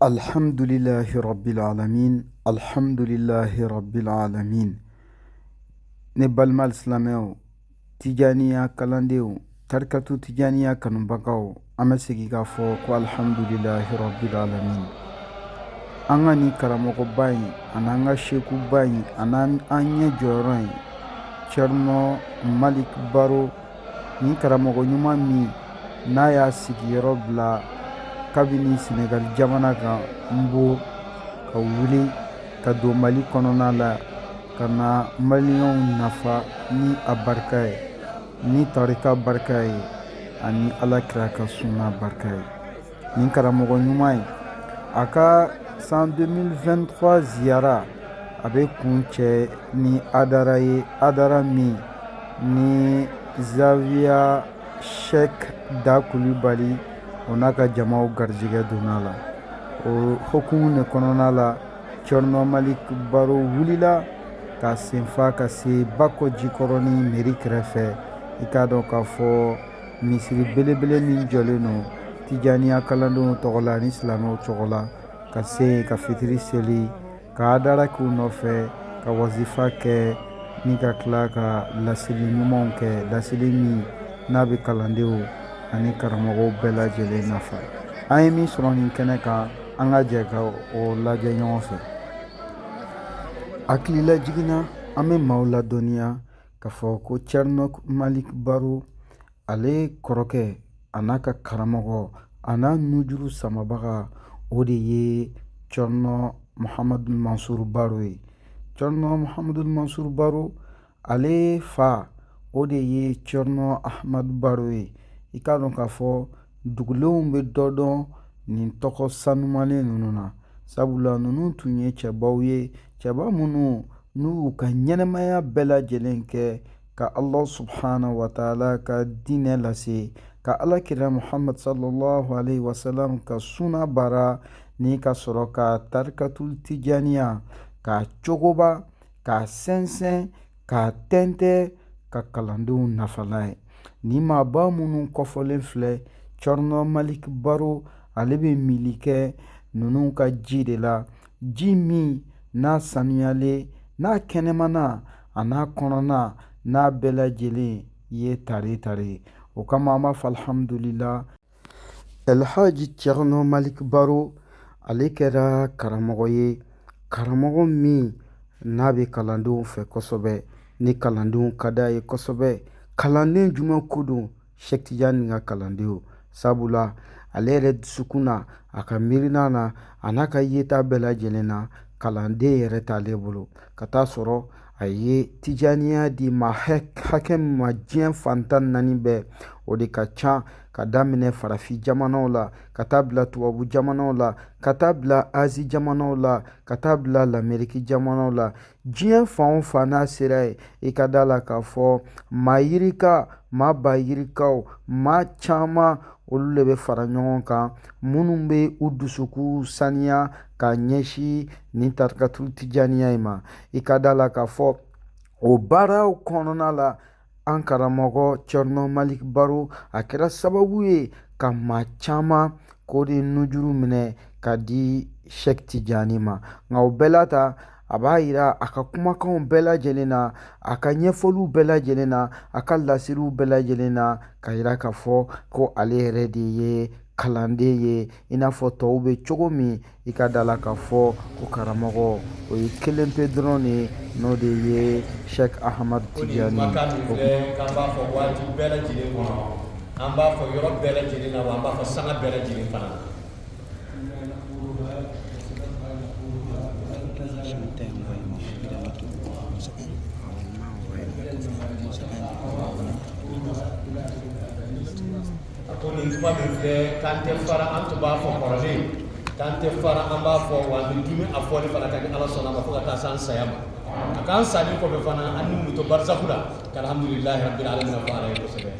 الحمد لله رب العالمين. الحمد لله رب العالمين. نبال مال سلاميو تجانيا كالانديو تركتو تجانيا كنبقاو أمسكي فوق والحمد لله رب العالمين. أنغاني كراموكو باي أنغا شيكو باي أنغا جوراي شرنو مالك بارو ni karamɔgɔ ɲuman min n'a y'a sigiyɔrɔ bila kabini Senegal jamana kan Mbo ka wuli ka don Mali kɔnɔna la ka na maliyɛnw nafa ni a barika ye ni tarika barika ye ani alakira ka sunna barika ye. Ni karamɔgɔ ɲuman ye a ka san 2023 ziyara a bɛ kun cɛ ni adara ye, adara min ni Zawiya Sheikh Da Kulibali o n'a ka jamaw garijɛgɛ donna la. O hokumu de kɔnɔna la Cerno Malik Baro wulila ka senfa ka se Bako Jikɔrɔ ni meri kɛrɛfɛ. I k'a dɔn k'a fɔ misiri belebele min jɔlen don Tijaniya kalandenw tɔgɔ la ni silamɛw tɔgɔ la ka se ka fitiri seli ka adara k'u nɔfɛ ka wazifa kɛ ni ka tila ka laseli ɲumanw kɛ, laseli min n'a bɛ kalandenw ani karamɔgɔw bɛɛ lajɛlen nafa. An ye min sɔrɔ nin kɛnɛ kan an ka jɛ ka o lajɛ ɲɔgɔn fɛ. Hakilila jiginna an bɛ maaw ladɔnniya k'a fɔ ko Cerno Malik Baro ale kɔrɔkɛ a n'a ka karamɔgɔ a n'a nujuru samabaga o de ye Cerno Muhamadu Mansur Baro ye. Cerno Muhamadu Mansur Baro ale fa o de ye Cerno Ahmadu Baro ye. I k'a dɔn k'a fɔ dugulenw bɛ dɔ dɔn nin tɔgɔ sanumalen ninnu na, sabula ninnu tun ye cɛbaw ye, cɛba minnu n'u y'u ka ɲɛnɛmaya bɛɛ lajɛlen kɛ ka Allah subhanahu wa ta'ala ka diinɛ lase, ka alakira Muhammad sallallahu alaihi wa sallam ka sunna baara ni ka sɔrɔ ka tarikatul tijaniya k'a cogoba k'a sɛnsɛn k'a tɛntɛn ka kalandenw nafala ye. Ni maaba minnu kɔfɔlen filɛ Cerno Malik Baro ale bɛ mili kɛ ninnu ka ji de la, ji min n'a sanuyalen n'a kɛnɛmana a n'a kɔnɔna n'a bɛɛ lajɛlen ye tare tare. O kama an b'a fɔ alhamdulillah. Elhaji Cerno Malik Baro ale kɛra karamɔgɔ ye, karamɔgɔ min n'a bɛ kalandenw fɛ kosɛbɛ, ni kalandenw ka d'a ye kosɛbɛ. Kalanden jumɛn ko don? Sheikh Tijani ka kalandenw, sabula ale yɛrɛ dusukun na a ka miirina na a n'a ka yeta bɛɛ lajɛlen na kalanden yɛrɛ t'ale bolo, ka taa sɔrɔ a ye Tijaniya di maa hakɛ min ma diɲɛ fantan naani bɛɛ, o de ka ca, ka daminɛ farafin jamanaw la ka taa bila tubabu jamanaw la ka taa bila Azi jamanaw la ka taa bila Lamɛriki jamanaw la. Diɲɛ fan o fan n'a sera ye, i ka da la k'a fɔ maa yirika, maa ba yirikaw, maa caman olu de bɛ fara ɲɔgɔn kan minnu bɛ u dusukun saniya ka ɲɛsin nin tarikatul tijaniya in ma. I ka da la k'a fɔ o baaraw kɔnɔna la an karamɔgɔ Cerno Malik Baro a kɛra sababu ye ka maa caman k'o de nujuru minɛ ka di Sheikh Tijani ma. Nka o bɛɛ la ta a b'a yira a ka kumakanw bɛɛ lajɛlen na, a ka ɲɛfɔliw bɛɛ lajɛlen na, a ka lasiriw bɛɛ lajɛlen na ka yira k'a fɔ ko ale yɛrɛ de ye kalanden ye i n'a fɔ tɔw bɛ cogo min. I ka da la k'a fɔ ko karamɔgɔ o ye kelen pe dɔrɔn de n'o de ye Sheikh Ahmadu Tijani. K'an b'a fɔ waati bɛɛ lajɛlen kɔnɔ, an b'a fɔ yɔrɔ bɛɛ lajɛlen na, wa an b'a fɔ sanga bɛɛ lajɛlen fana. A ko nin kuma min filɛ k'an tɛ fara an tun b'a fɔ kɔrɔlen, k'an tɛ fara an b'a fɔ wa an bɛ dimi a fɔli fana ka di Ala sɔnna ma fo ka taa se an saya ma. A k'an salen kɔfɛ fana an n'u bɛ to barzahu la k'alhamdulilahi rabbil alamin fɔ Ala ye kosɛbɛ.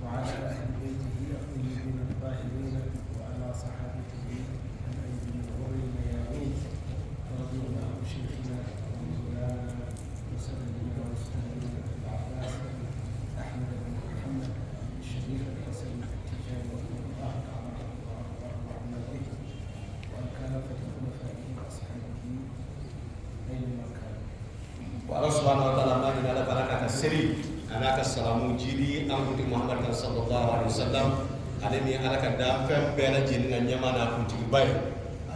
وعلى أهل بيته الطيبين الطاهرين وعلى صحابته الأيدي الغر الميامين. رضي الله عن شيخنا ومولانا Allah subhanahu wa ta'ala ma ina la baraka ka seri anaka salamu jidi an kunti Muhammad sallallahu alaihi wasallam alani alaka da fem bela jinna nyama na kunti bay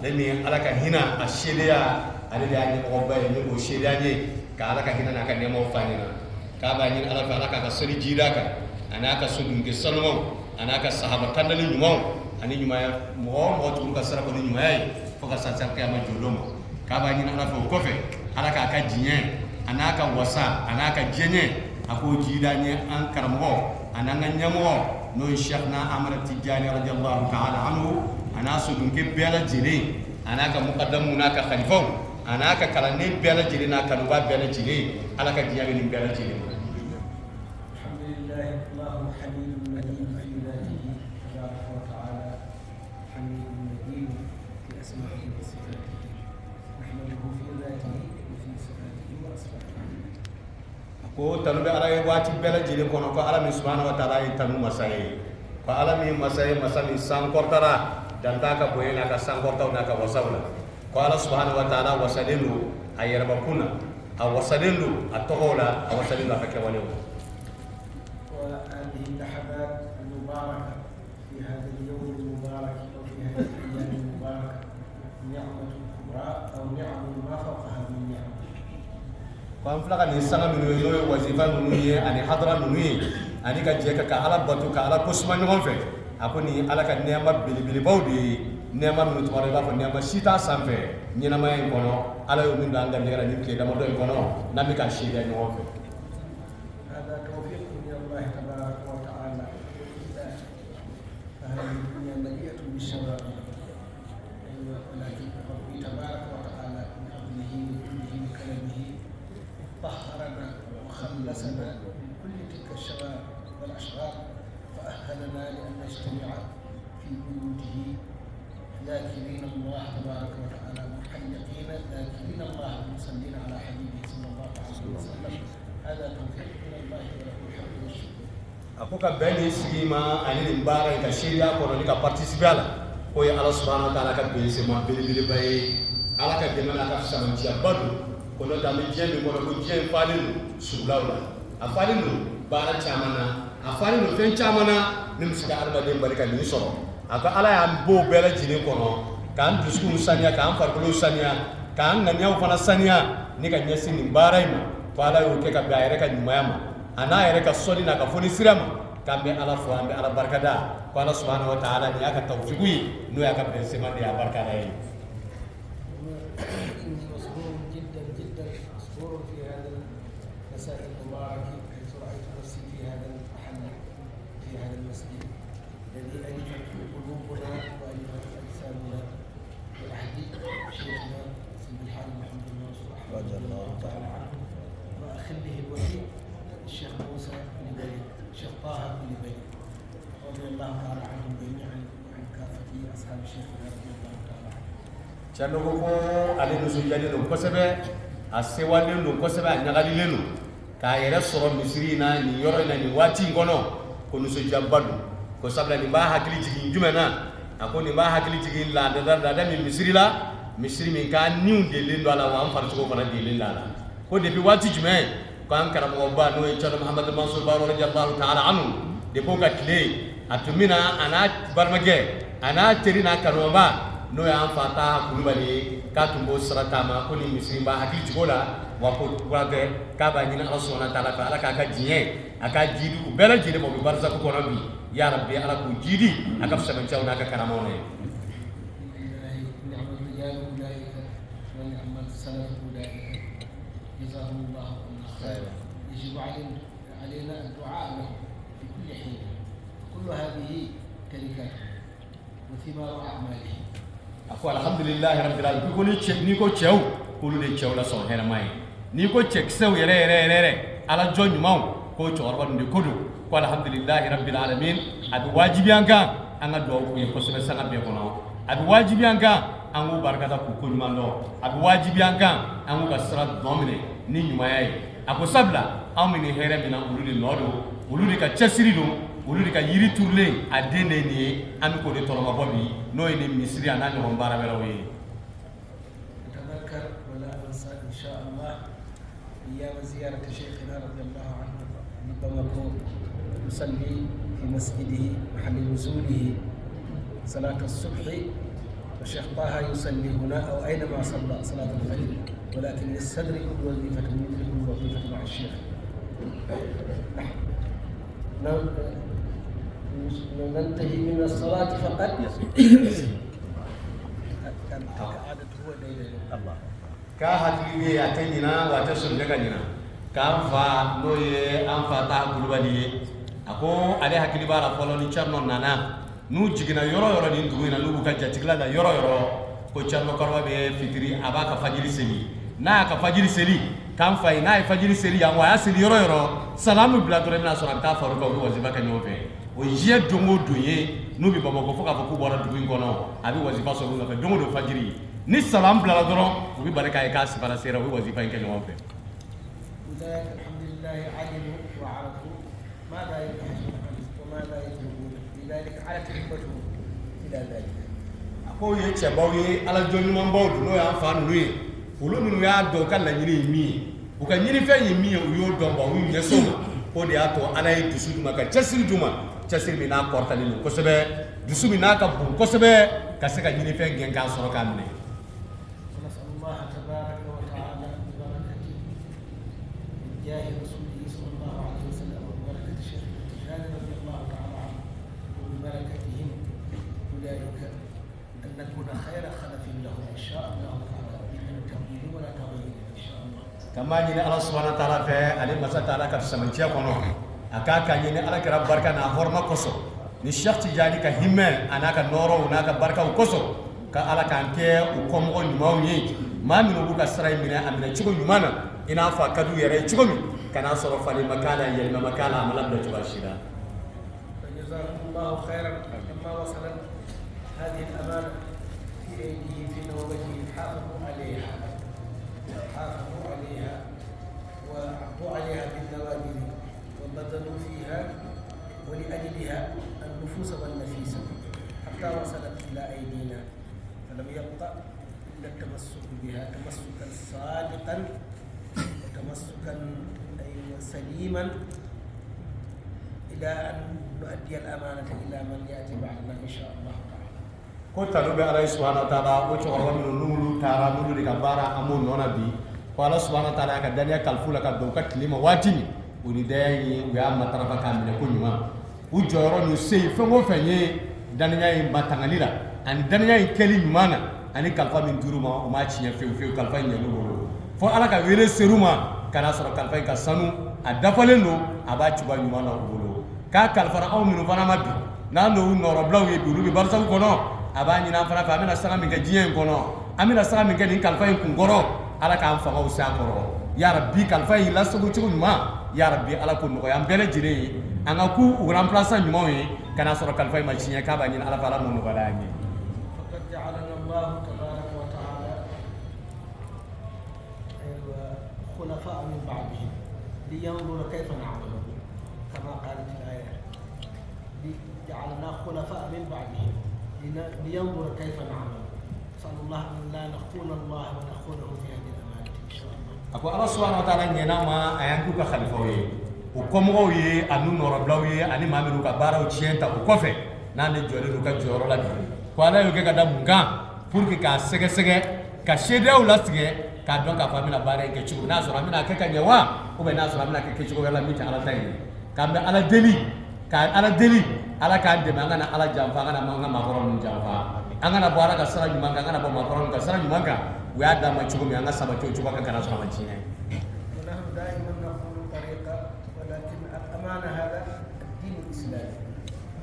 alani alaka hina ashiriya alani ani ko bay ni ko shiriya ni ka alaka hina na ka nemo fanina ka ba ni alaka ka seri jida ka anaka sudun ke salmo anaka sahaba tandali nyumo ani nyuma mo tun ka sara ko nyuma ay fo ka sa kiyama jolomo ka ba ni alaka ko fe alaka ka jinye anaka wasa anaka jenye ako jidanye an karamo ananga nyamo no Cheikhna Ahmad Tijani radiyallahu ta'ala anhu anasu dunke bela jiri anaka muqaddamu naka khalifa anaka kalane bela jiri na kanuba bela jiri alaka jiyabe ni bela jiri alhamdulillah Allahu hamidun majid fi dhatihi tabaraka wa ta'ala hamidun majid fi asma'ihi wa sifatihi nahmaduhu fi dhatihi ko tanu be ala wati bela jiri kono ko ala mi subhanahu wa ta'ala tanu masaye ko ala mi masaye masami sankortara dan taka boyena ka sankorta na ka wasawla ko ala subhanahu wa ta'ala wasadelu ayerba kuna awasadelu atohola awasadelu afake wale وهذه اللحظات المباركة في هذا اليوم المبارك أو في هذه الأيام المباركة نعمة كبرى أو نعم ما فوقها من نعم ko flaka ni sanga minu yo wazifa minu ye ani hadra minu ye ani ka je ka ala batu ka ala kusma nyom fe akoni ala ka nema bilibili bawdi nema minu tore ba ko nema sita sanfe nyina may kono ala yo min danga ngara ni ke dama do kono nami ka shida nyom fe هذا توفيق من الله تبارك وتعالى فهذه الدنيا مليئة بالشوائب ولكن ربي تبارك وتعالى بفضله وجوده وكرمه طهرنا وخلصنا من كل تلك الشوائب والأشرار وأهلنا لأن نجتمع في بيوته ذاكرين الله تبارك وتعالى محلقين ذاكرين الله مصلين على حبيبه صلى الله عليه وسلم هذا توفيق من الله وله الحمد والشكر. akoka beni sigima ani mbara ka shiriya ko ni ka participer ala ko ya Allah subhanahu wa ta'ala ka be se ma bilibili bay ala ka demana ka sama ci abadu ko no dami jemi ko ko jemi falinu sublaula afalinu bara chamana afalinu fen chamana nim siga alba dem barika ni soro aka ala ya bo bela jini kono kan dusku sanya kan farkulu sanya kan nanya fana sanya ni ka nyasi ni baraima ko ala yo ke ka bayre ka nyumayama ana yere ka soli na ka foni sirama kambe ala fo ambe ala barkada ko ala subhanahu wa ta'ala ni aka tawfiqi no ya ka bensema ya barkada yi المساء المبارك حيث رأيت نفسي في هذا المحل في هذا المسجد الذي ألفت قلوبنا وألفت أجسامنا بالعهد شيخنا سيد الحاج محمد المنصور رضي الله تعالى عنه وأخله الوكيل الشيخ موسى بن بليد الشيخ طه بن بليد رضي الله تعالى عنهم جميعا وعن كافة أصحاب الشيخ رضي الله تعالى عنه. chano ko ale no sujade no kosebe asewale no kosebe anyagali leno ka yere soro misri na ni yoro na ni wati ngono ko no sujambadu ko sabla ni ba hakili jigi jumena ako ni ba hakili jigi la da mi misri la misri min ka niu de lendo ala wa amfar ko fana de lendo ala ko de bi wati jume ko an karamo ba no e chano Muhammad Mansur Baro radiyallahu ta'ala anhu de ko ka kle atumina ana barmage ana terina kanoma no ya amfata kulubali katumbo saratama ko ni misri ba hakili jigola wako wage kaba nyina Allah subhanahu wa ta'ala ala ka jiye aka jidi ku bela jidi mo barza ko kono bi ya rabbi ala ku jidi aka fsaban chawna ka karamone نعم الرجال أولئك ونعم السلف أولئك جزاهم الله خيرا يجب علينا الدعاء لهم في كل حين كل هذه تركات وثمار أعمالهم ako alhamdulillah rabbil alamin ko ni ko chew ko lu de chew la so hena mai ni ko check sew yere ala jonyu maw ko chorba ndi kodu ko alhamdulillah rabbil alamin adu wajibi anga anga do ko so sanga be kono adu wajibi anga angu barkata ku ko mando adu wajibi anga angu ka sra domine ni nyuma yayi ako sabla amini here mina uludi nodo uludi ka chesiri do uludi ka yiri turle adene ni am ko de toloma bobi no ni misri anani on bara bela wi نتذكر ولا أنسى إن شاء الله أيام زيارة شيخنا رضي الله عنه بمكو يصلي في مسجده محل نزوله صلاة الصبح، والشيخ طه يصلي هنا أو أينما صلى صلاة الفجر، ولكن يستدرك الوظيفة يدرك الوظيفة مع الشيخ. ننتهي من الصلاة فقط. ka hakili ya tanyina wa ta sun daga nyina ka fa no ye an fa ta kulubali ako ale hakili bara folo ni charno nana nu jigina yoro yoro ni nduina nu ka jatigla da yoro yoro ko charno korwa be fitiri abaka fajiri seli na ka fajiri seli kan fa ina fajiri seli ya wa asili yoro yoro salamu bila to na sura ta faru ko wazifa ka nyofe o je dongo doye nu bi baba ko foka ko bora dugu ngono abi wazifa so nu ka dongo do fajiri ni salam bila doro ubi baraka ay kasi para sera ubi wazifa inke no fe ذلك الحمد لله علموا وعرفوا ماذا يبحثون وماذا يطلبون، لذلك على تحبته الى ذلك. ako ye chebawi ala joni man bawdu no ya fa nu ye ulu nu ya do kan la nyini mi u ka nyini fe yi mi u yo do ba wu nyeso ko de ato ala yi dusu duma ka chasir mi na portali no ko sebe dusu mi na ka bu ko sebe ka se ka nyini fe ngenga soro kan ne. الله تبارك وتعالى ببركته جاه رسوله صلى الله عليه وسلم وبركة الشيخ التجاني رضي الله تعالى عنه وببركتهم أولئك أن نكون خير خلف لهم إن شاء الله تعالى بدون تبديل ولا تغيير إن شاء الله. كما ني الله سبحانه وتعالى في علي مسا تعالى كسمنتيا كونو اكاكا ني الله كرا بركه نا حرمه كوسو ni Sheikh Tijani ka himme anaka noro unaka barka ukoso ka ala kanke ukomo nyumaw yi mamino buka saray mina amina chigo nyumana ina fa kadu yare chigo mi kana soro fali makala yelma makala amalam da tubashira. فجزاكم الله خيرا لما وصلت هذه الأمانة في أيديه في نوبته حافظوا عليها وعطوا عليها بالنوادر وبذلوا فيها ولأجلها النفوس والنفيسة حتى وصلت إلى أيدينا، فلم يبقى إلا التمسك بها تمسكا صادقا وتمسكا سليما إلى أن نؤدي الأمانة إلى من يأتي بعدنا إن شاء الله تعالى. كنت نبي عليه سبحانه وتعالى وتشعر من نور تارا نور لكبارا أمون نبي قال سبحانه وتعالى كدنيا كالفولا كدوكا كلمة واتني ونيداي ويا مطرفا كامل كل ما وجورو نسي فمو فني دنيا باتانغاليلا أن دنيا كلمة مانا أني كالفا من دروما وما تشيا فيو كالفا ينورو فألا كويل سيروما كنا سر كالفا كسانو أدفعلنو أبا تشوبا يمانا وبولو كالفا أو منو فانا مبي نانو نورو بلاو يبولو ببارسا كونو أبا نينا فانا فامنا سلام من كجيان كونو أمينا سلام من كدين كالفا يكونغورو ألا كان فاو ساكورو يا ربي كالفا يلاسو تشوبو ما يا ربي ألا كونو يا مبلا جيني أنا كو remplaçant نيموي كنا سر كالفا ماشينيا كابا نين ألا فالا مونو بالاني. فقد جعلنا الله تبارك وتعالى خلفاء من بعدهم لينظر كيف نعمل كما قالت الآية جعلنا خلفاء من بعدهم لينظر كيف نعمل. نسأل الله أن لا نخون الله ونخونه في هذه الأمانة إن شاء الله. أقول الله سبحانه وتعالى نينما أيانكو كخلفوي ukomoye anu noroblawe ani mamiru ka bara uchienta ukofe nane jori ruka joro la ko ala yoge ka da munga pour que ka sege ka shede o lasige ka don ka famina bare ke chu na so ramina ke ka nyewa o be na so ramina ke chu la mita ala tayi ka be ala deli ala ka de manga na ala jamfa ngana manga makoro mun jamfa angana boara ka sara nyumanga ngana bo makoro ka sara nyumanga we ada ma chu mi anga saba chu ka kana so ma chine. الأمانة هذا الدين الإسلامي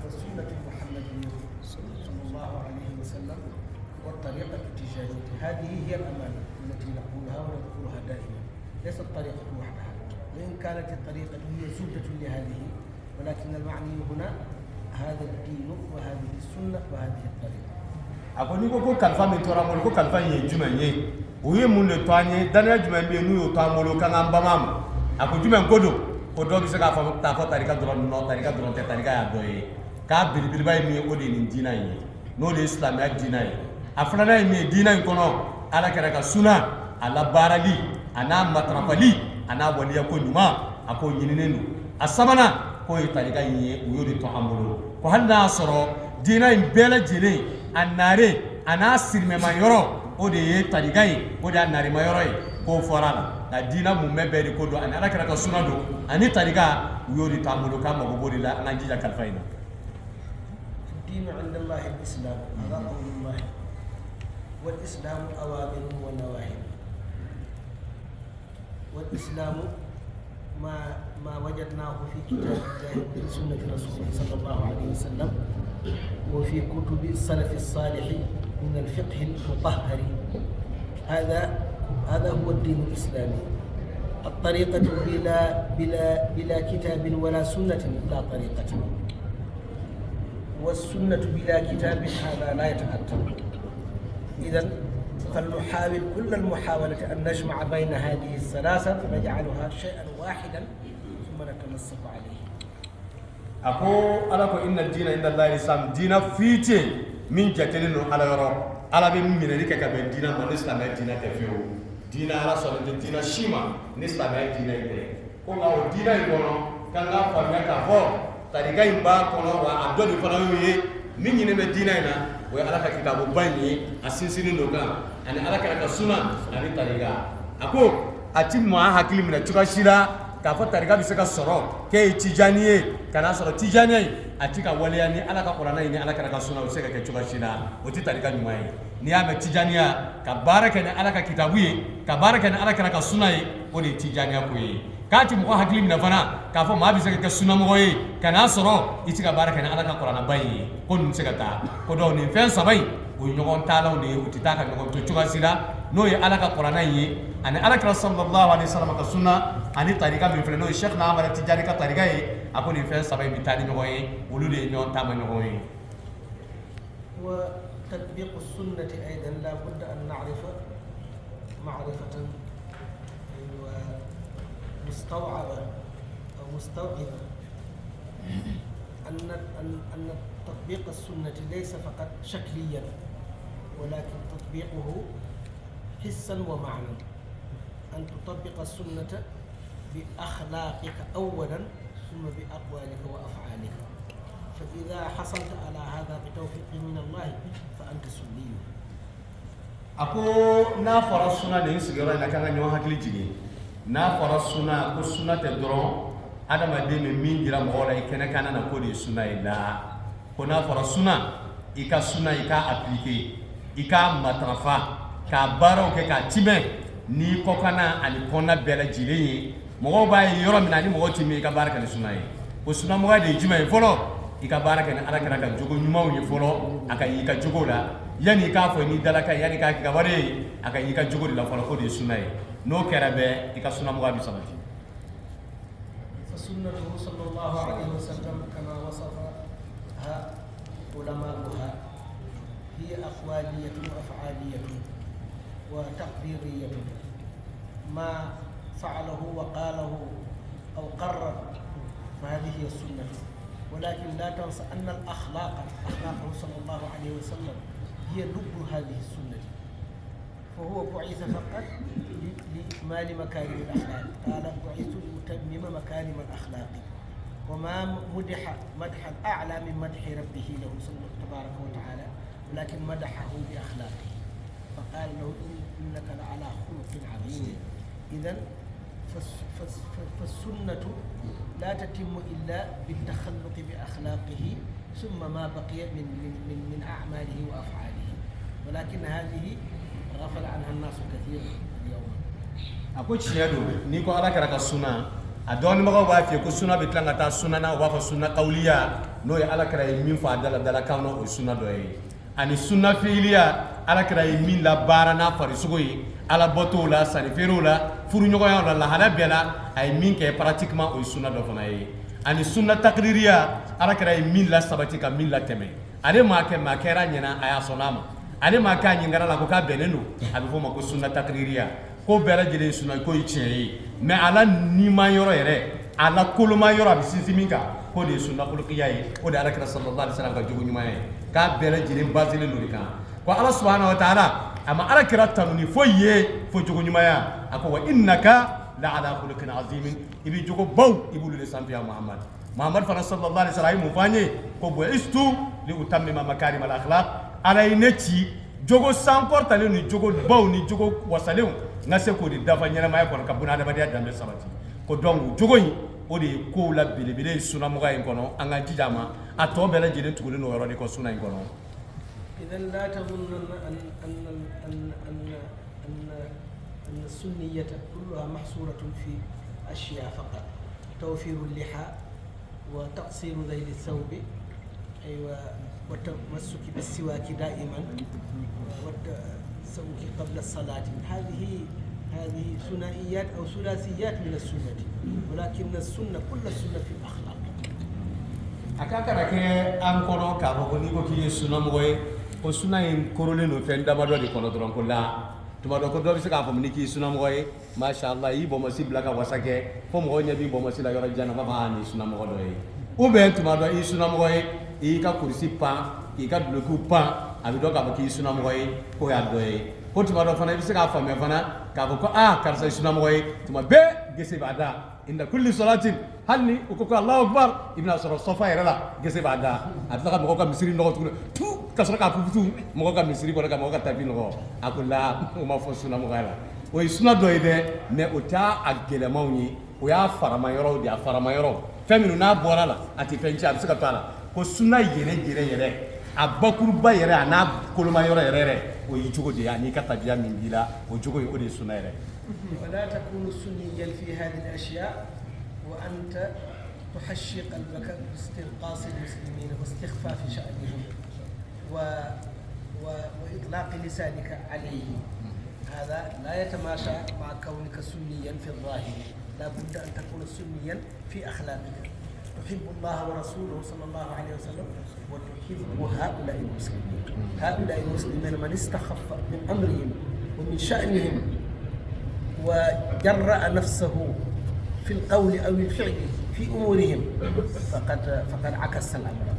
والسنة المحمدية صلى الله عليه وسلم والطريقة التجارية، هذه هي الأمانة التي نقولها ونذكرها دائما، ليست الطريقة وحدها، وإن كانت الطريقة هي زبدة لهذه، ولكن المعني هنا هذا الدين وهذه السنة وهذه الطريقة. أقول لكم كل كلفة من ترى مولو كل كلفة يجمعني وهي من التواني دنيا جمعني بينو يتامولو كان عم بمام أقول جمعني كودو ko do bi se ka fa ta fa tarika dron no tarika dron te tarika ya doye ka bil bay mi o de ni dina yi no de islam ya dina yi afana na mi dina yi kono ala kara ka suna ala barali ana matrafali ana waliya ko nyuma ako nyininu asabana ko tariqa yi uyuri to ambulo ko handa soro dina imbela jele annare ana sirme mayoro o de ye tariqa yi o de annare mayoro yi ko forala na dina mumme be ko do ana kara ka suna do ani tariqa uyuri to ambulo ka mago borila ana jija kalfaina الدين عند الله الإسلام هذا قول الله والإسلام أوامر ونواهي والإسلام ما وجدناه في كتاب الله وفي سنة رسوله صلى الله عليه وسلم وفي كتب السلف الصالح من الفقه المطهر هذا هو الدين الإسلامي الطريقة بلا كتاب ولا سنة لا طريقة والسنة بلا كتاب هذا لا يتأتى إذن فلنحاول كل المحاولة أن نجمع بين هذه الثلاثة فنجعلها شيئا واحدا ثم نتمسك عليه أقول إن الدين عند الله الإسلام دين فيتي من جتلين على يرى على بين منك كبين دين ما نسلم دين تفيو دين على صلى دين شيما نسلم دين إيه كم أو دين يبونه كان لا فرق كفور tariqa imba kono wa abdul fana yoye min nyine be dina ina wa ala ka kitabu banyi asinsini ndoga ani ala ka sunna ani tariqa ako atimma hakili mina chuka shira ka fa tariqa bi saka soro ke tijaniye kana soro tijaniye atika waliya ni ala ka qur'ana ni ala ka sunna o seka ke chuka shira o ti tariqa nyumai ni ame tijaniya ka baraka ni ala ka kitabu ye ka baraka ni ala ka sunna ye o ni tijaniya ko ye kati mo hakili mina fana ka fo ma bi se ka sunna mo yi kana soro itika baraka na ala ka qur'ana bayi ko nun se ka ta ko do ni fen sabai o nyogon talaw ne o titaka nyogon to chuga sira no ye ala ka qur'ana yi ani ala ka sallallahu alaihi wasallam ka sunna ani tariqa min fele no sheikh na amara tijari ka tariqa yi ako ni fen sabai bi tani nyogon yi ulu de nyon tama nyogon yi wa tatbiq as-sunnah aidan la budda an na'rifa ma'rifatan مستوعبة أو مستوعبة أن تطبيق السنة ليس فقط شكليا ولكن تطبيقه حسا ومعنى أن تطبق السنة بأخلاقك أولا ثم بأقوالك وأفعالك فإذا حصلت على هذا بتوفيق من الله فأنت سني أكو نافر السنة نسيجرا إنك أنا نيوها كلي جيني na fara suna ko suna te doron adama de me min gira mo wala ikene kana na ko di suna ila ko na fara suna ika suna ika appliquer ika matrafa ka baro ke ka tibe ni ko kana ani kona bela jile mo ba yoro mina ni mo timi ka baraka ni suna yi ko suna mo ga de jima folo ika baraka ni ala kana ka jogo nyuma wi folo aka ika jogo la yani ka fo ni dalaka yani ka ka bare aka ika jogo la folo ko di suna yi no kerabe ikasuna mugabi sabati فسنته صلى الله عليه وسلم كما وصفها علماؤها هي أقوالية وأفعالية وتقديرية ما فعله وقاله أو قرر فهذه هي السنة ولكن لا تنسى أن أخلاقه صلى الله عليه وسلم هي لب هذه السنة فهو بعث فقط لإكمال مكارم الأخلاق قال بعثت لأتمم مكارم الأخلاق وما مدح مدحا أعلى من مدح ربه له تبارك وتعالى ولكن مدحه بأخلاقه فقال له إنك لعلى خلق عظيم إذن فالسنة لا تتم إلا بالتخلق بأخلاقه ثم ما بقي من أعماله وأفعاله ولكن هذه غفل عنها الناس كثير اليوم ako chiyado ni ko ala kara ka sunna adon mago ba fi ko sunna be tlanga ta sunna na wa fa sunna qawliya no ya ala kara min fa dala kawno o sunna do yi ani sunna fiiliya ala kara min la barana fari sugoyi ala boto la sani fero la furu nyogo ya la hala bela ay min ke pratiquement o sunna do fana yi ani sunna taqririya ala kara min la sabati ka min la teme ale ma ke ma kera nyina aya sonama ale ma ka nyingara la ko ka benenu abi fo ma ko sunna taqririya ko bɛra jele sunna ko tiɲɛ ye mais ala ni ma yɔrɔ yɛrɛ ala koloma yɔrɔ a bɛ sinsin min kan ko de ye sunna khuluqiya ye o de alakira sallallahu alaihi wasallam ka jogo ɲuman ye k'a bɛra jele baselen do de kan ko ala subhanahu wa ta'ala ama alakira tanuni fo ye fo jogo ɲumanya a ko wa innaka لعلى خلق عظيم يبي جوكو بو يقولوا لسان فيها محمد صلى الله عليه وسلم مفاني كوبو استو لأتمم مكارم الأخلاق على ينتي جوكو سانكور تلو ني جوكو بو ني جوكو وساليو ngase ko di dafa nyana may ko ka buna da badiya dambe sabati ko donc jogoyi o de ko la bilibile suna mo gay kono anga jijama a to bela jide tugule no yoro de ko suna kono idan la tadhun أن السنية كلها محصورة في أشياء فقط توفير اللحى وتقصير ذيل الثوب أيوة والتمسك بالسواك دائما والتسوك قبل الصلاة هذه ثنائيات أو ثلاثيات من السنة ولكن السنة كل السنة في الأخلاق akaka ke an kono ka ko ni ko ki sunna moy o sunna en korole no fen dama do di kono dron ko la tuma do ko do bi ka fo ni ki sunna moy ma sha Allah yi bo mo sibla ka wasake fo mo nya bi bo mo sila yoro jana ba ni sunna mo do yi o be tuma do yi sunna moy yi ka kursi pa yi ka bloku pa abi do ka ba ki sunna moy ko ya do yi ko tuma do fana bi ka fo me fana ka ko karsa sunna moy tuma be gese bada inda kulli salatin halni uko Allahu akbar ibn asra safa yarala gese bada ataka mo ko misiri no tu tu kasra ka futu mo ko misiri ko ka mo ka tabi no akula o ma fo sunna mo gala o sunna do ide me ota agele mawni o ya farama yoro di farama yoro feminu na bora la ati fencha bisaka tala ko sunna yere abakuru ba yere ana koloma yoro yere o yijugo de ani ka tabiya min bila o jugo o de sunna yere فلا تكون سنيا في هذه الأشياء وأنت تحشي قلبك باستنقاص المسلمين واستخفاف شأنهم وإطلاق لسانك عليه هذا لا يتماشى مع كونك سنيا في الظاهر لا بد أن تكون سنيا في أخلاقك تحب الله ورسوله صلى الله عليه وسلم وتحب هؤلاء المسلمين من استخف من أمرهم ومن شأنهم وجرأ نفسه في القول أو الفعل في أمورهم فقد عكس الأمر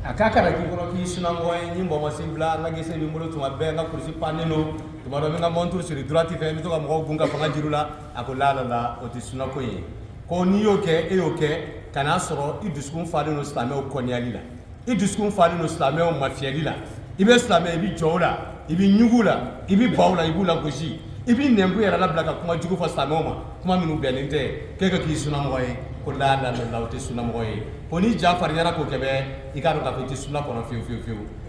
akaka ki kono ki sunam way ni mbo masibla na gese bi mbolo tuma be nga kursi paneno tuma do nga montur sur droite fe mi to ka mo gunga fa nga jirula akola la o ti sunako yi ko ni yoke e yoke kana soro i duskun faade no islamé o konyali la i duskun faade no islamé o mafiali la ibe islamé ibi jowla ibi nyugula ibi bawla ibula goji ibi nembu yara la blaka kuma jugu fa islamé o ma kuma minu belente keke ki sunam way ko la o ti sunam way poni Jafar yara ko kebe ikaro ka fiti sunna kono fiu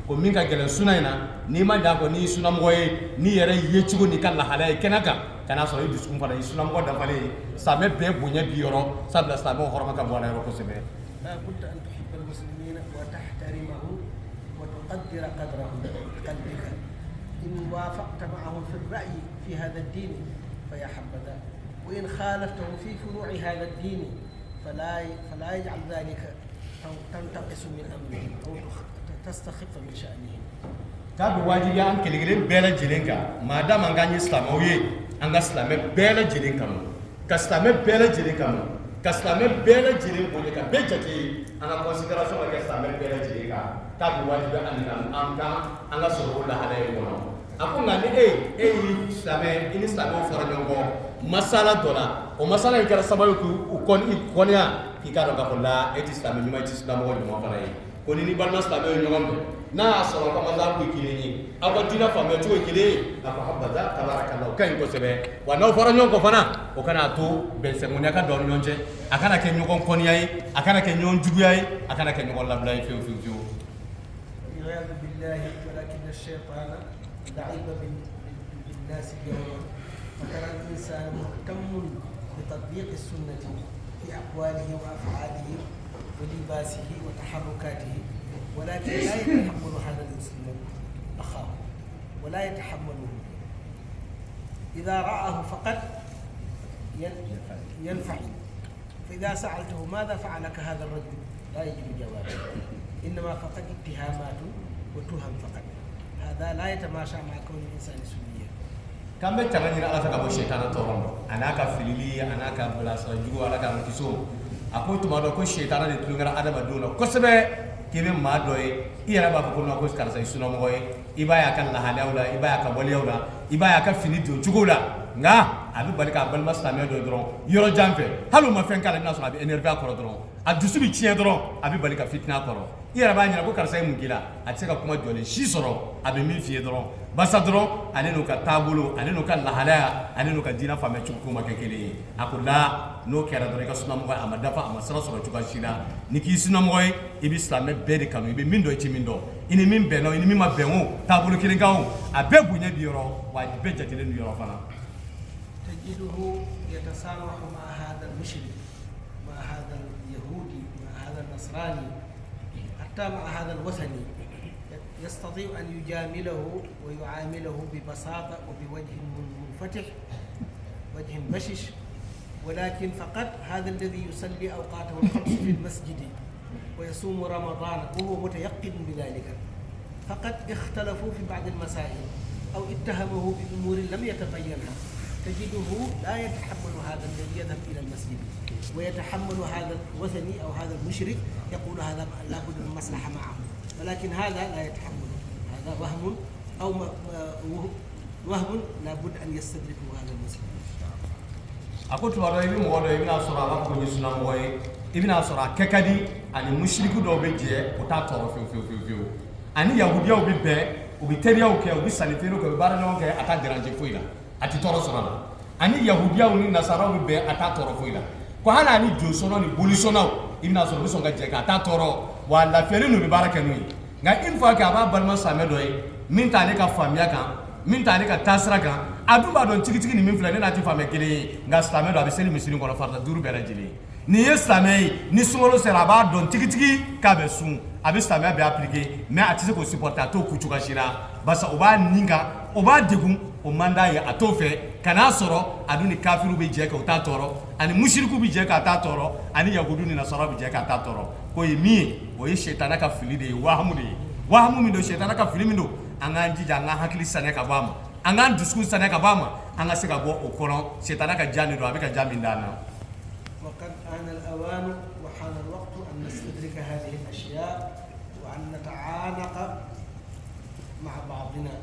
ko min ka gelen sunna ina ni ma da ko ni sunna moye ni yere yechugo ni kala halay kenaka kana so yi diskum fara sunna mo da fale same be bunya bioro sabla same horma ka bona ro ko sebe la budda an tuhibba almuslimina wa tahtarimahu wa tuqaddir qadrahu qalbika in wafaqta ma'ahu fi ar-ra'y fi hadha ad-din fa ya habada wa in khalaftahu fi furu'i hadha ad-din فلا يجعل ذلك تنتقص من أمره أو تستخف من شأنه. كابو واجب أن كليغرين بيلا جيرينكا ما دام أنغاني إسلاموي أنغا إسلامي بيلا جيرينكا كإسلامي بيلا جيرينكا كإسلامي بيلا جيرين بوليكا بيجاتي أنا كونسيدراسيون كإسلامي بيلا جيرينكا كابو واجب أن أنغا سرور الله عليه وسلم. Aku ngani Islamé ini Islamé fara nyongo masala dola o masala ikara sababu ku konya kikaro ka kola Islamé nyuma Islamé ko nyuma fara yi koni ni balma Islamé nyongo na sala ka maza ku kilini aba dina famé to kile aba habada tabarakallah kan ko sebe wa no fara nyongo fana o kana to ben se munya ka don nyonje akana ke nyongo konya yi akana ke nyon jugu yi akana ke nyongo labla yi fiu ya billahi walakin ash-shaytan لعب بالناس اليوم فترى الإنسان مهتم بتطبيق السنة في أقواله وأفعاله ولباسه وتحركاته ولكن لا يتحمل هذا المسلم أخاه ولا يتحمله إذا رآه فقط ينفعل فإذا سألته ماذا فعلك هذا الرجل لا يجد جوابا إنما فقط اتهامات وتهم فقط هذا لا يتماشى مع كون الإنسان سنيا. كم بتغني على فكرة الشيطان تورم أنا كفيلي أنا كبلاس رجوا أنا كمكسوم أكو تمارو كو الشيطان يتلونغرا أدا بدونا كسبة كيف ما دوي إيرا بابكون أكو سكارسا يسونا موي إبا يكان لهالة ولا إبا يكان ولي ولا إبا يكان فيني دون جولا نا abi balika balma silamɛ dɔ dɔrɔn yɔrɔ jan fɛ hali o ma fɛn k'ala i bɛna sɔrɔ a bɛ énervé a kɔrɔ dɔrɔn a dusu bɛ tiɲɛ dɔrɔn a bɛ bali ka fitina kɔrɔ i yɛrɛ b'a ɲɛna ko karisa ye mun k'i la a tɛ se ka kuma jɔlen si sɔrɔ a bɛ min f'i ye dɔrɔn basa dɔrɔn ale n'u ka taabolo ale n'u ka lahalaya ale n'u ka diinɛ faamuyɛ cogo ko ma kɛ kelen ye a ko la n'o kɛra dɔrɔn i ka sunamɔgɔ a ma dafa a ma sira sɔrɔ cogoya si la ni k'i sunamɔgɔ ye i bɛ silamɛ bɛɛ de kanu i bɛ min dɔn i tɛ min dɔn i ni min bɛnna i ni min ma bɛn o taabolo kelen kan o a bɛɛ bonya bi yɔrɔ wa a bɛɛ jatelen bi yɔrɔ fana. تجده يتصالح مع هذا المشرك مع هذا اليهودي مع هذا النصراني حتى مع هذا الوثني يستطيع أن يجامله ويعامله ببساطة وبوجه منفتح وجه بشش ولكن فقط هذا الذي يصلي أوقاته الخمس في المسجد ويصوم رمضان وهو متيقن بذلك فقط اختلفوا في بعض المسائل أو اتهمه بأمور لم يتبينها تجده لا يتحمل هذا الذي يذهب إلى المسجد ويتحمل هذا الوثني أو هذا المشرك يقول هذا لابد من مصلحة معه ولكن هذا لا يتحمل هذا وهم أو وهم لابد أن يستدركه هذا المسلم. أقول تبارك الله مولى ابن أسرع وقت الإسلام وين ابن أسرع ككدي أن المشرك دو بيجي وتاتور فيو أن يهوديا وبيبه وبيتريا وكي وبيسالفينو كي وبارنو كي أتدرانجي فيلا ati tɔɔrɔ sɔrɔ la ani yahudiyaw ni nasaraw bɛ bɛn a t'a tɔɔrɔ foyi la ko hali ani jonsɔnnaw ni bolisɔnnaw i bɛna sɔrɔ u bɛ sɔn ka jɛ k'a t'a tɔɔrɔ wa lafiyalen n'u bɛ baara kɛ n'u ye nka une fois que a b'a balima silamɛ dɔ ye min t'ale ka faamuya kan min t'ale ka taasira kan a dun b'a dɔn tigitigi ni min filɛ ne n'a ti faamuya kelen ye nka silamɛ dɔ a bɛ seli misiri kɔnɔ farida 5 bɛɛ lajɛlen nin ye silamɛ ye ni sunkalo sera a b'a dɔn tigitigi k'a bɛ sun a bɛ silamɛya bɛ appliquer mais a tɛ se k'o supporter a t'o ku cogoya si la barisa o b'a nin kan o b'a degun o man d'a ye a t'o fɛ ka n'a sɔrɔ a dun ni kafiru bɛ jɛ kɛ o t'a tɔɔrɔ ani musiriku bɛ jɛ k'a t'a tɔɔrɔ ani yahudu ni nasara bɛ jɛ k'a t'a tɔɔrɔ k'o ye min ye o ye sitana ka fili de ye wahamu de ye wahamu min don sitana ka fili min don an k'an jija an k'an hakili saniya ka bɔ a ma an k'an dusukun saniya ka bɔ a ma an ka se ka bɔ o kɔnɔ sitana ka ja de don a bɛ ka ja min d'an na. وقد آن الأوان وحان الوقت أن نستدرك هذه الأشياء وأن نتعانق مع بعضنا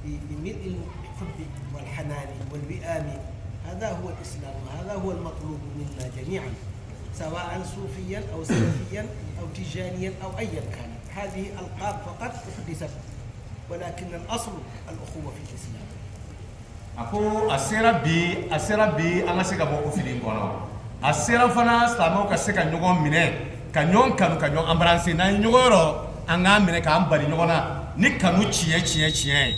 بملء الحب والحنان والوئام هذا هو الإسلام وهذا هو المطلوب منا جميعا سواء صوفيا أو سلفيا أو تجانيا أو أيا كان هذه ألقاب فقط أحدثت ولكن الأصل الأخوة في الإسلام. أكو أسيرا بي أنا سيكا بوكو في الإنقاذ أسيرا فنا سلامو كسيكا نيوغون مينه كنيون كانو كنيون أمبرانسي نا نيوغورو أنا مينه كأمبري نيوغونا ni kanu tiɲɛ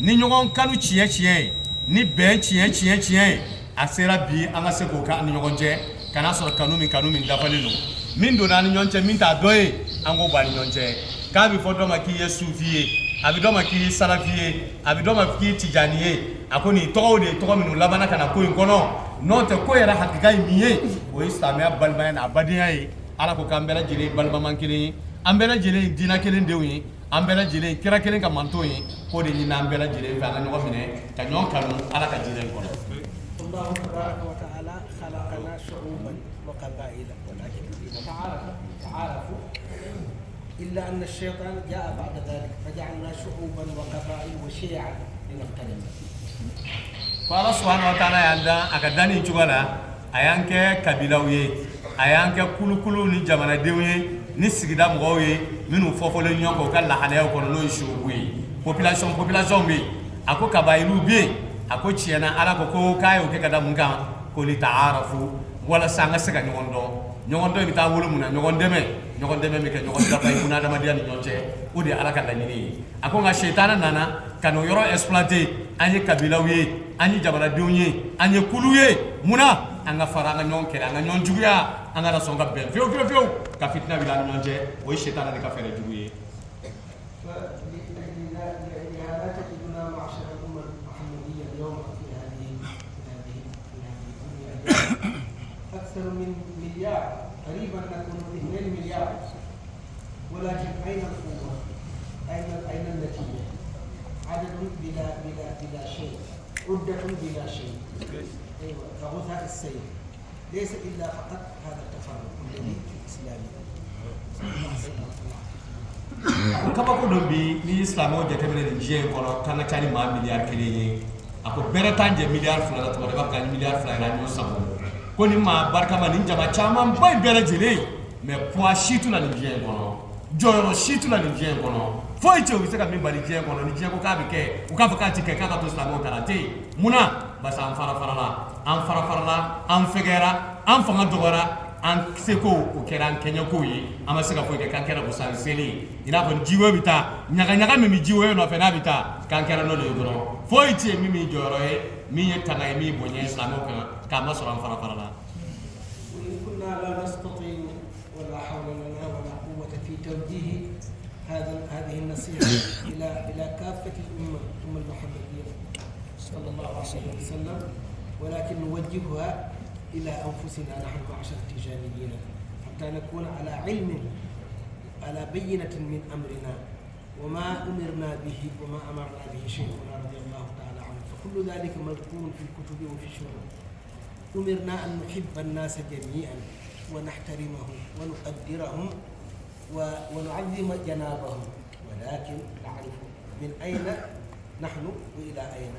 ni ɲɔgɔn kanu tiɲɛ ni bɛn tiɲɛ a sera bi an ka se k'o kɛ ani ɲɔgɔn cɛ kana sɔrɔ kanu min dafalen don min donna ani ɲɔgɔn cɛ min t'a dɔ ye an k'o b'a ni ɲɔgɔn cɛ k'a bɛ fɔ dɔ ma k'i ye sufi ye a bɛ dɔ ma k'i ye salafi ye a bɛ dɔ ma k'i ye tijani ye a ko nin tɔgɔw de ye tɔgɔ minnu labanna ka na ko in kɔnɔ n'o tɛ ko yɛrɛ hakika ye min ye o ye silamɛya balimaya n'a badenya ye ala ko k'an bɛɛ lajɛlen ye balimaman kelen ye an bɛɛ lajɛlen ye diinɛ kelen denw ye an bɛɛ lajɛlen kira kelen ka manto ye k'o de ɲini an bɛɛ lajɛlen fɛ an ka ɲɔgɔn minɛ ka ɲɔgɔn kanu ala ka diinɛ in kɔnɔ. الله تبارك وتعالى خلقنا شعوبا وقبائل ولكن تعارفوا إلا أن الشيطان جاء بعد ذلك فجعلنا شعوبا وقبائل وشيعا لنختلف. فالله سبحانه وتعالى يندى أكداني جوالا أيانك كبيلاوي أيانك كل ni jamanadenw ye ni sigida mɔgɔw ye minnu fɔfɔlen ɲɔgɔn kan u ka lahalayaw kɔnɔ n'o ye suruku ye population bɛ yen a ko kabayilu bɛ yen a ko tiɲɛna ala ko k'a y'o kɛ ka da mun kan ko li ta'arafu walasa an ka se ka ɲɔgɔn dɔn bɛ taa wolo mun na ɲɔgɔn dɛmɛ bɛ kɛ ɲɔgɔn dafa ye bunadamadenya ni ɲɔgɔn cɛ o de ye ala ka laɲini ye a ko nka sitana nana ka n'o yɔrɔ exploiter an ye kabilaw ye an ye jamanadenw ye an ye kulu ye munna an ka fara an ka ɲɔgɔn kɛlɛ an ka ɲɔgɔn juguya an ka sɔn ka bɛn fiyewu ka fitina wuli an ni ɲɔgɔn cɛ o ye sitana de ka fɛɛrɛ jugu ye. أكثر من مليار قريبا نكون 2 مليار ولكن أين القوة؟ أين النتيجة؟ عدد بلا شيء عدة بلا شيء أيوة فغثاء السيل ليس إلا فقط هذا التفرق الذي في الإسلام. kaba ko dɔ bi ni silamɛw jateminɛ nin diɲɛ in kɔnɔ k'an ka ca ni maa miliyari 1 ye ako beretanje milliard fula la tuma ka milliard fula la nyo sabu ko ni ma barka ma ni jama chama bay bere jele mais poids shitu na ni bien kono joyro shitu na ni bien kono foi che wisaka min bali bien kono ni bien ko ka be ke u ka faka ti ke ka to islamo karate muna basa am fara fara la am fegera am fanga dogora an seko o kera an kenya ko yi ama seka fo ke kan kera ko san seli ina fo jiwo bita nyaga mi jiwo no fe na bita kan kera no le doro fo iti mi joro e mi yetanga mi bonye islamo ka ma sura fara la كنا لا نستطيع ولا حول لنا ولا قوة في توجيه هذه النصيحة إلى كافة الأمة المحمدية صلى الله عليه وسلم ولكن نوجهها إلى أنفسنا نحن معشر التجانيين حتى نكون على علم على بينة من أمرنا وما أمرنا به وما أمرنا به شيخنا رضي الله تعالى عنه فكل ذلك مذكور في الكتب وفي الشروط. أمرنا أن نحب الناس جميعا ونحترمهم ونقدرهم ونعظم جنابهم ولكن نعرف من أين نحن وإلى أين.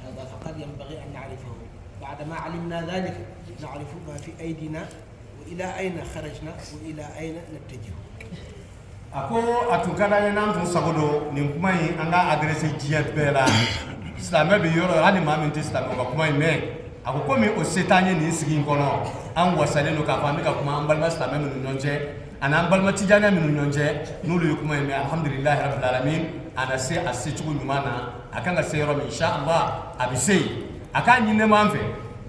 هذا فقط ينبغي أن نعرفه. بعدما علمنا ذلك نعرف ما في أيدينا وإلى أين خرجنا وإلى أين نتجه. ako atukana yana tun sagodo nin kuma yi an ga adresse jiya bela islamɛ bi yɔrɔ hali maa min tɛ islamɛ ka kuma yi mɛn ako komi o setan ye nin sigi in kɔnɔ an wasalen don k'a fɔ an bɛ ka kuma an balima islamɛ minnu ɲɔgɔn cɛ ani an balima tijaniya minnu ɲɔgɔn cɛ n'olu ye kuma yi mɛn alhamdulilahi rabbil alamin a na se a secogo ɲuman na a kan ka se yɔrɔ min inshallah a bɛ se yen a k'a ɲini man fɛ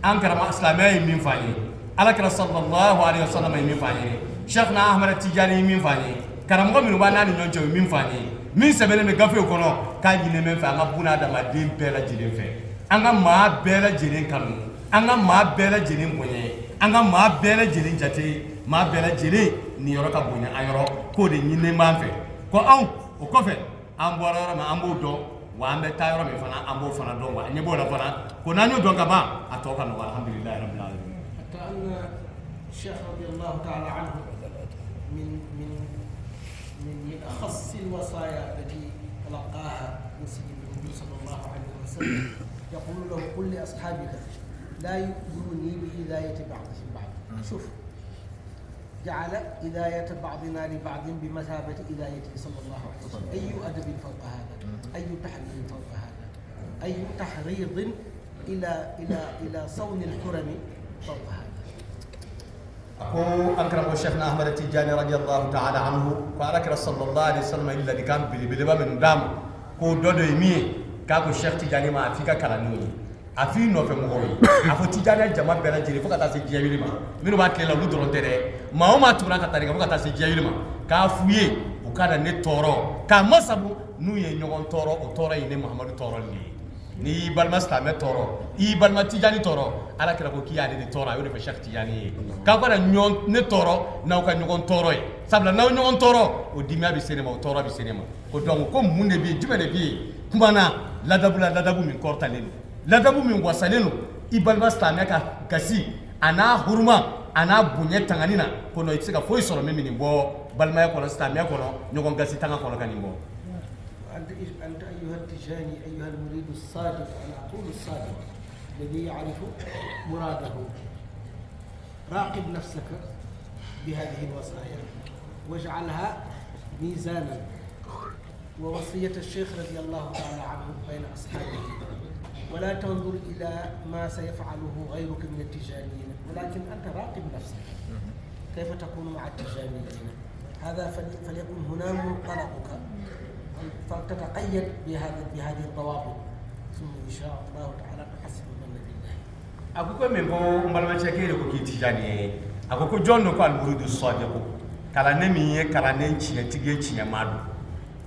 an karama islamɛ ye min f'an ye alakira sallallahu alaihi wasallam ye min f'an ye sheikhna ahmad tijani ye min f'an ye karamɔgɔ minnu b'a n'a ni ɲɔgɔn cɛ o ye min f'an ye min sɛbɛnnen bɛ gafew kɔnɔ k'a ɲini min fɛ an ka buna adamaden bɛɛ lajɛlen fɛ an ka maa bɛɛ lajɛlen kanu an ka maa bɛɛ lajɛlen bonya an ka maa bɛɛ lajɛlen jate maa bɛɛ lajɛlen nin yɔrɔ ka bonya an yɔrɔ k'o de ɲini b'an fɛ ko anw o kɔfɛ an bɔra yɔrɔ min an b'o dɔn wa an bɛ taa yɔrɔ min fana an b'o fana dɔn wa an ɲɛ b'o la fana ko n'an y'o dɔn ka ban a tɔ ka nɔgɔ alhamdulilahi rabbil alamin. حتى أن الشيخ رضي الله تعالى عنه من أخص الوصايا التي تلقاها من سيد النبي صلى الله عليه وسلم يقول له قل لأصحابك لا يؤذوني بهداية بعضهم بعضا. شوف جعل هداية بعضنا لبعض بمثابة هدايته صلى الله عليه وسلم. أي أدب فوق هذا؟ أي تحريض فوق هذا؟ أي تحريض إلى صون الحرم فوق هذا؟ ako an kara ko sheikhna ahmad tijani radiyallahu ta'ala anhu ko alakira sallallahu alaihi wasallam illa dikam bilibeleba min dam ko dodo mi ka ko sheikh tijani ma afika kala no afi no fe mo yi afo tijani jama bela jiri fo ka ta se jiyawili ma minu ba kela lu doron tere ma o ma tura ka tari ka fo ka ta se jiyawili ma ka fuye o kada ne toro ka masabu nu ye nyogon toro o toro yi ne muhammadu toro ni balma islamɛ tɔɔrɔ i balma tijani tɔɔrɔ ala kira ko k'i y'ale de tɔɔrɔ a y'o de fɛ Cheikh Tijani ye k'a fɔ ɲɔgɔn ne tɔɔrɔ n'aw ka ɲɔgɔn tɔɔrɔ ye sabula n'aw ɲɔgɔn tɔɔrɔ o dimiya bɛ se ne ma o tɔɔrɔ bɛ se ne ma o donc ko mun de bɛ yen jumɛn de bɛ yen kuma na ladabu la ladabu min kɔrɔtalen don ladabu min wasalen don i balma silamɛ ka gasi a n'a huruma a n'a bonya tangani na ko non i tɛ se ka foyi sɔrɔ min bɛ nin bɔ balimaya kɔnɔ silamɛya kɔnɔ ɲɔgɔn gasi tanga kɔnɔ ka nin bɔ. أنت أيها التجاني أيها المريد الصادق أنا أقول الصادق الذي يعرف مراده راقب نفسك بهذه الوصايا واجعلها ميزانا ووصية الشيخ رضي الله تعالى عنه بين أصحابه ولا تنظر إلى ما سيفعله غيرك من التجانيين ولكن أنت راقب نفسك كيف تكون مع التجانيين هذا فليكن هنا منطلقك فلتتقيد بهذه الضوابط ثم ان شاء الله تعالى تحسن الظن بالله. ako min ko mbalma cekere ko ki tijani ako ko jonno ko al muridu sadiqo kala ne mi ye kala ne ciye tige ciye madu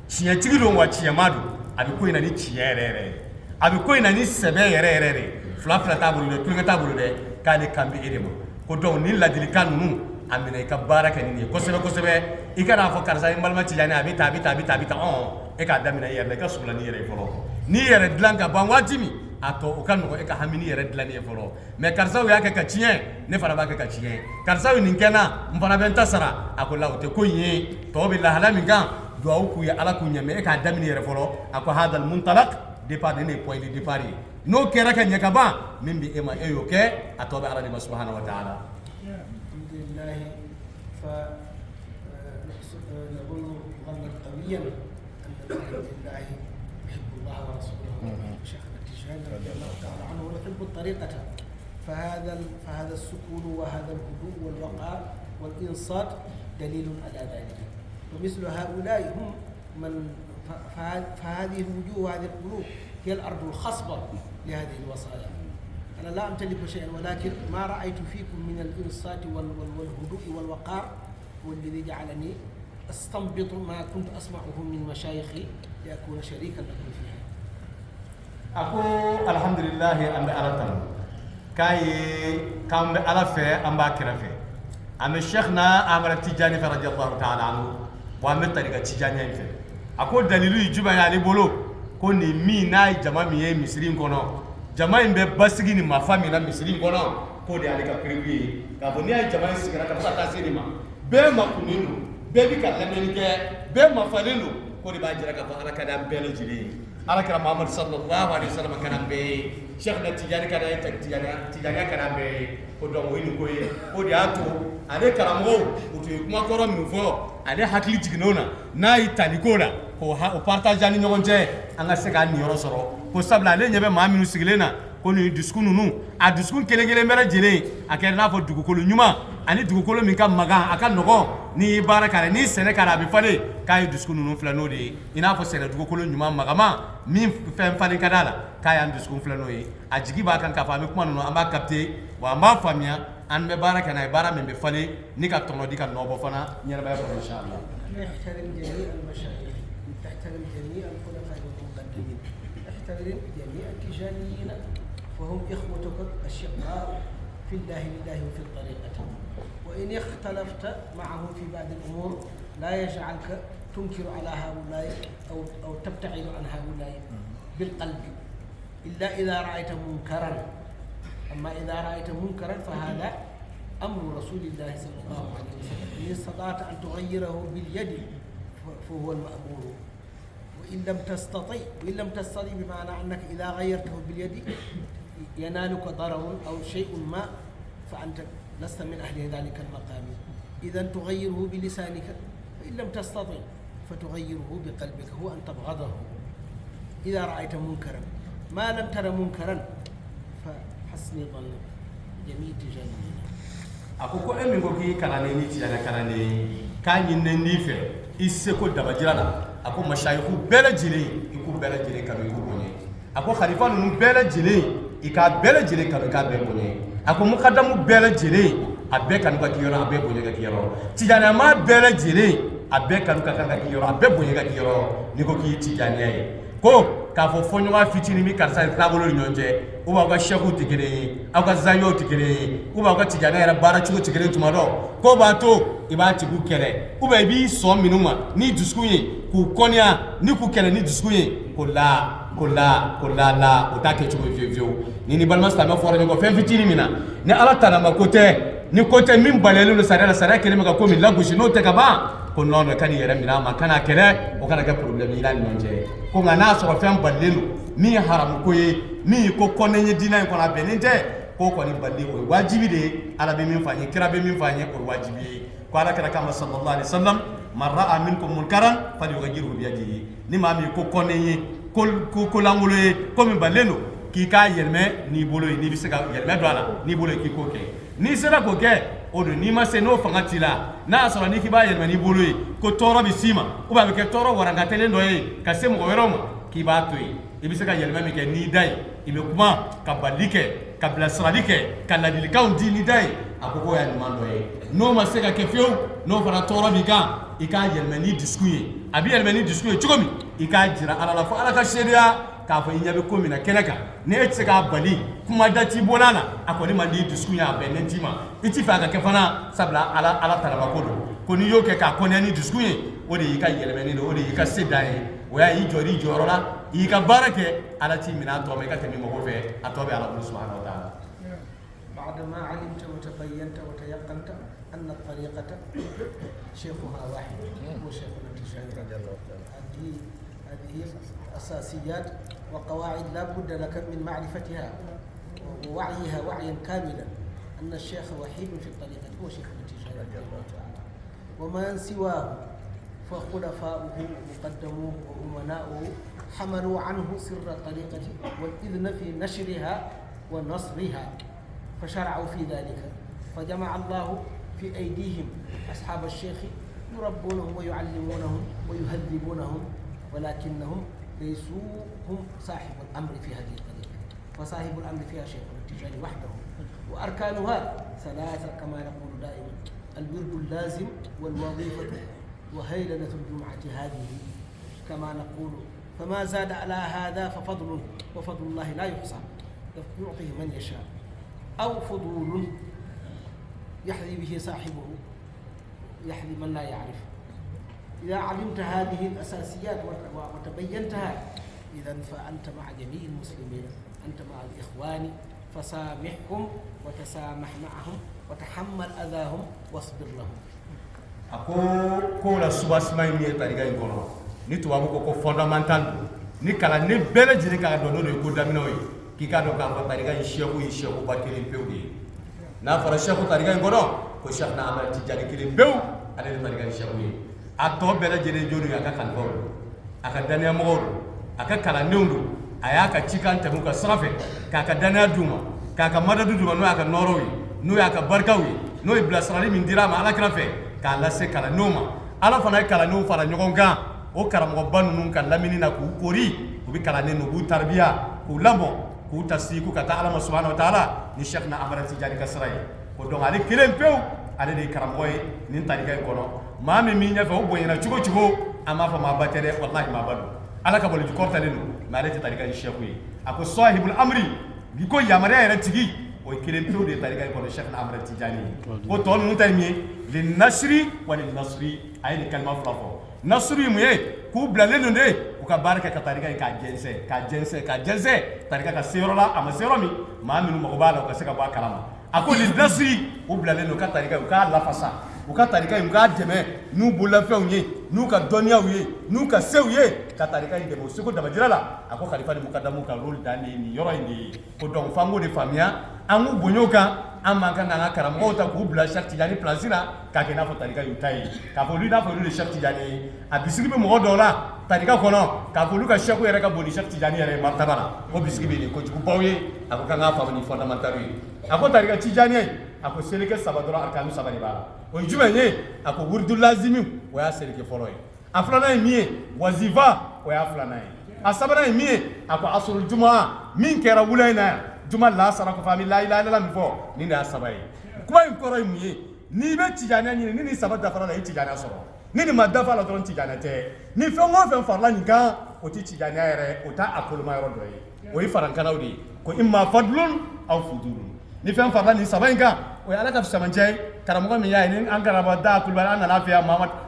ciye tigi don wa ciye madu abi ko ina ni ciye rere abi ko ina ni sebe rere fla tabulu de tulga tabulu de kali kambi edema ko don ni ladili kanunu amina ka baraka ni ko sebe i kana fɔ karisa mbalma tijani abi ta on e ka damina yɛrɛ ka sugula ni yɛrɛ fɔlɔ ni yɛrɛ dilan ka ban waati min a tɔ o ka nɔgɔ e ka hami ni yɛrɛ dilan ye fɔlɔ mais karisaw y'a kɛ ka tiɲɛ ne fana b'a kɛ ka tiɲɛ karisaw ye nin kɛ n na n fana bɛ n ta sara a ko la o tɛ ko in ye tɔw bɛ lahala min kan duwawu k'u ye ala k'u ɲɛ mais e k'a daminɛ yɛrɛ fɔlɔ a ko hadal muntalaq départ ne point de départ no kera ka nyaka ba min bi ema eyo ke atobe ala di subhanahu wa ta'ala. alhamdulillah fa نظن ظنا قويا ان لله يحب الله ورسوله شيخنا التجاني رضي الله تعالى عنه ويحب الطريقه فهذا السكون وهذا الهدوء والوقار والانصات دليل على ذلك. ومثل هؤلاء هم من فهذه الوجوه وهذه القلوب هي الارض الخصبه لهذه الوصايا. انا لا امتلك شيئا ولكن ما رايت فيكم من الانصات والهدوء والوقار هو الذي جعلني استنبط ما كنت اسمعه من مشايخي لاكون شريكا لكم فيها. اكو الحمد لله ام ارتم كاي كم الف ام باكرفه ام شيخنا امر التجاني رضي الله تعالى عنه وام طريقه تجاني في اكو دليل يجب يعني بولو كوني مي ناي جما مي مسلم كونو جما امبه باسغي ني ما فامي نا مسلم كونو كودي عليك كريبي كابوني اي جما سيغرا كفاتا سينما بما كونينو bebi ka lameni ke be ma falelu ko di ba jira ka fa ala kada bele jiri ala kara muhammad sallallahu alaihi wasallam kana be sheikh na tijani kana ta tijani kana be ko do wini ko ye ko di ato ale karamo ko to kuma koro mi fo ale hakli jignona na itali ko la ko ha o partage ani nyogonje anga se ka ni yoro soro ko sabla le nyebe ma minu siglena ko ni diskunu nu a diskun kelengele mera jele akere na fo dugukolo nyuma ani dugukolo min ka maga aka nogo ni barakare ni sene kara bi fale kay diskunu nu flano de ina fo sene dugukolo nyuma magama min fem fale kadala kay an diskun flano yi a jigi ba kan ka fami kuma no amba capter wa amba famia an be baraka na bara men be fale ni ka tono di ka nobo fana nyere ba ko inshallah. نحترم جميع المشايخ نحترم جميع الخلفاء والمقدمين نحترم جميع التجانيين فهم إخوتك الشقاء في الله لله وفي الطريقة. وإن اختلفت معهم في بعض الأمور لا يجعلك تنكر على هؤلاء أو تبتعد عن هؤلاء بالقلب إلا إذا رأيت منكرا. أما إذا رأيت منكرا فهذا أمر رسول الله صلى الله عليه وسلم. إن استطعت أن تغيره باليد فهو المأمور وإن لم تستطع بمعنى أنك إذا غيرته باليد ينالك ضرر أو شيء ما فأنت لست من أهل ذلك المقام. إذا تغيره بلسانك فإن لم تستطع فتغيره بقلبك هو أن تبغضه. إذا رأيت منكرا ما لم تر منكرا فحسني ظن جميع تجانينا. ako ko emi ko ki karane ni tijana karane ka nyinne ni fe isse ko dabajira la ako mashayikhu bela jile iku bela jile ka iku bonye ako khalifa nu bela jile ika bela jile ka be bonye ako muqaddamu bela jile abe kan ka kiyoro abe bonye ka kiyoro tijana ma bela jile abe kan ka kiyoro abe bonye ka kiyoro ni ko ki tijana yi ko ka fo fonyo wa fitini mi karsa tabolo nyonje o ba ga shehu tigere aka zayo tigere o ba ga tijana era bara chugo tigere tumado ko ba to iba tigu kere o ba bi so minuma ni duskuye ku konya ni ku kere ni duskuye ko la la o ta ke chugo vivio ni balma sta ma foro ko fen fitini mina ni ala tala ma kote ni kote min balelu sara kele ma ko mi lagushi no te ka ba ko nono kan yere mina ma kana kere o kana ga problem ila nyonje ko ngana so fen balelu mi haram ko ye mi ko konenye dina ko na benente ko ko ni balli ko wajibi de ala be min fanye kira be min fanye ko wajibi ko ala kala kama sallallahu alaihi wasallam man ra'a minkum munkaran falyughayyiru bi yadihi ni ma mi ko konenye ko langule ko mi ballelo ki ka yelme ni bolo ni bi se ka yelme do ala ni bolo ki ko ke ni sera ko ke o do ni ma se no fangati la na so ni ki ba yelme ni bolo ko toro bi sima o ba be ke toro waranga tele ndo e ka se mo weroma ki ba to ibi se ka yelme mi ke ni dai ibe kuma ka balike ka blasralike ka ladilika undi ni dai akoko ya ni mando e no ma se ka ke fio no fara toro bi ka ika yelme ni diskuye abi yelme ni diskuye chugomi ika jira ala la fa ala ka sheria ka fa inyabe ko mina kenaka ne se ka bali kuma dati bonana akoni ma di diskuya be nentima iti fa ka kefana sabla ala talaba ko do ko ni yo ke ka koni ni diskuye o de ika yelme ni o de ika sedai o ya yi jori jorora ika barake ala ti mina to me ka temi mo ko fe atobe ala subhanahu wa ta'ala. بعدما علمت وتبينت وتيقنت أن الطريقة شيخها واحد هو شيخنا التجاني. هذه هذه أساسيات وقواعد لا بد لك من معرفتها ووعيها وعيا كاملا، أن الشيخ وحيد في الطريقة هو شيخ التجارة رضي الله تعالى، ومن سواه فخلفاؤه ومقدموه وأمناؤه حملوا عنه سر الطريقة والإذن في نشرها ونصرها، فشرعوا في ذلك، فجمع الله في أيديهم أصحاب الشيخ يربونهم ويعلمونهم ويهذبونهم، ولكنهم ليسوا هم صاحب الأمر في هذه الطريقة، فصاحب الأمر فيها شيخ التجاري وحده، وأركانها ثلاثة كما نقول دائما: الورد اللازم والوظيفة وهيلنة الجمعة هذه كما نقول، فما زاد على هذا ففضل، وفضل الله لا يحصى يعطيه من يشاء، أو فضول يحظي به صاحبه يحظي من لا يعرف. إذا علمت هذه الأساسيات وتبينتها إذا فأنت مع جميع المسلمين، أنت مع الإخوان، فسامحهم وتسامح معهم وتحمل أذاهم واصبر لهم. ako la subasima ni tariga in kono ni tubabu ko fondamental ni kala ni bele jini ka do no ko damino yi ki ka do ka fa tariga in shehu bakiri pewdi na fara shehu tariga in kono ko sheikh na amara tijani kili pew ale ni tariga in shehu yi ato bele jini jonu ya ka kan ko aka dania mo aka kala nundu aya ka cikan tamu ka safe ka dania duma ka madadu duma no aka norowi no aka barkawi no ibla sarali min dirama ala krafe kala se kala noma ala fana kala no fara nyogonga o karamo banu kan lamini na ku kori ku bi kala ne no bu tarbiya ku labo ku tasiku ka ta ala subhanahu wa taala ni sheikh na amara tijani kasrai ko don ali kilen pew ale de karamo ni tariga kono mami mi nya fa o boyina chugo chugo ama fa ma batere wallahi ma badu ala ka bolu korta le no ma ale tariga sheikh yi ako sahibul amri bi ko yamare era tigi o kilen pew de tariga kono sheikh na amara tijani ko ton mutarmi للنشر وللنصر أي كلمة فلافو نصر ميه كوبلا لندي وكبارك كتاريكا كجنسة تاريكا كسيرولا أما سيرومي ما منو مقبالة وكسيكا بوا كلامه أقول للنصر وبلا لندو كتاريكا وكلا فسا وكتاريكا يمكن جمع نو بولا فيوني نو كدنيا ويه نو كسيويه كتاريكا يدمو سكو دمجرلا أقول خليفة المقدمو كرول داني نيورا إندي كدوم فامو دي فاميا أمو بنيوكا amma kan nga karamo ta ku bla Cheikh Tidiane placina ka ke na fo tarika yutai ka fo lui na fo lui Cheikh Tidiane a bisigi be mo do la tarika kono ka fo lui ka Cheikh yere ka boni Cheikh Tidiane yere martabara o bisigi be ni ko ku bawye ako kan nga fa ni fondamental yi ako tarika Tidiane ako seleke sabadora arkanu sabani bala o jumenye ako wurdul lazimi o ya seleke foloy aflana miye wazifa o ya aflana asabana miye ako asul jumaa min kera wulaina juma la sara ko fami la ilaha illallah mfo ni na sabai kuma in koro muye ni be tijana ni sabata fara la tijana soro ni madafa la don tijana te ni fe ngo fe farla ni ga o ti tijana yere o ta akulu ma yoro doyi o yi faran kanawdi ko imma fadlun aw fudulun ni fe farla ni sabai ga o ya ala ka samanje karamo mi yayi ni an garaba da kulbari an lafiya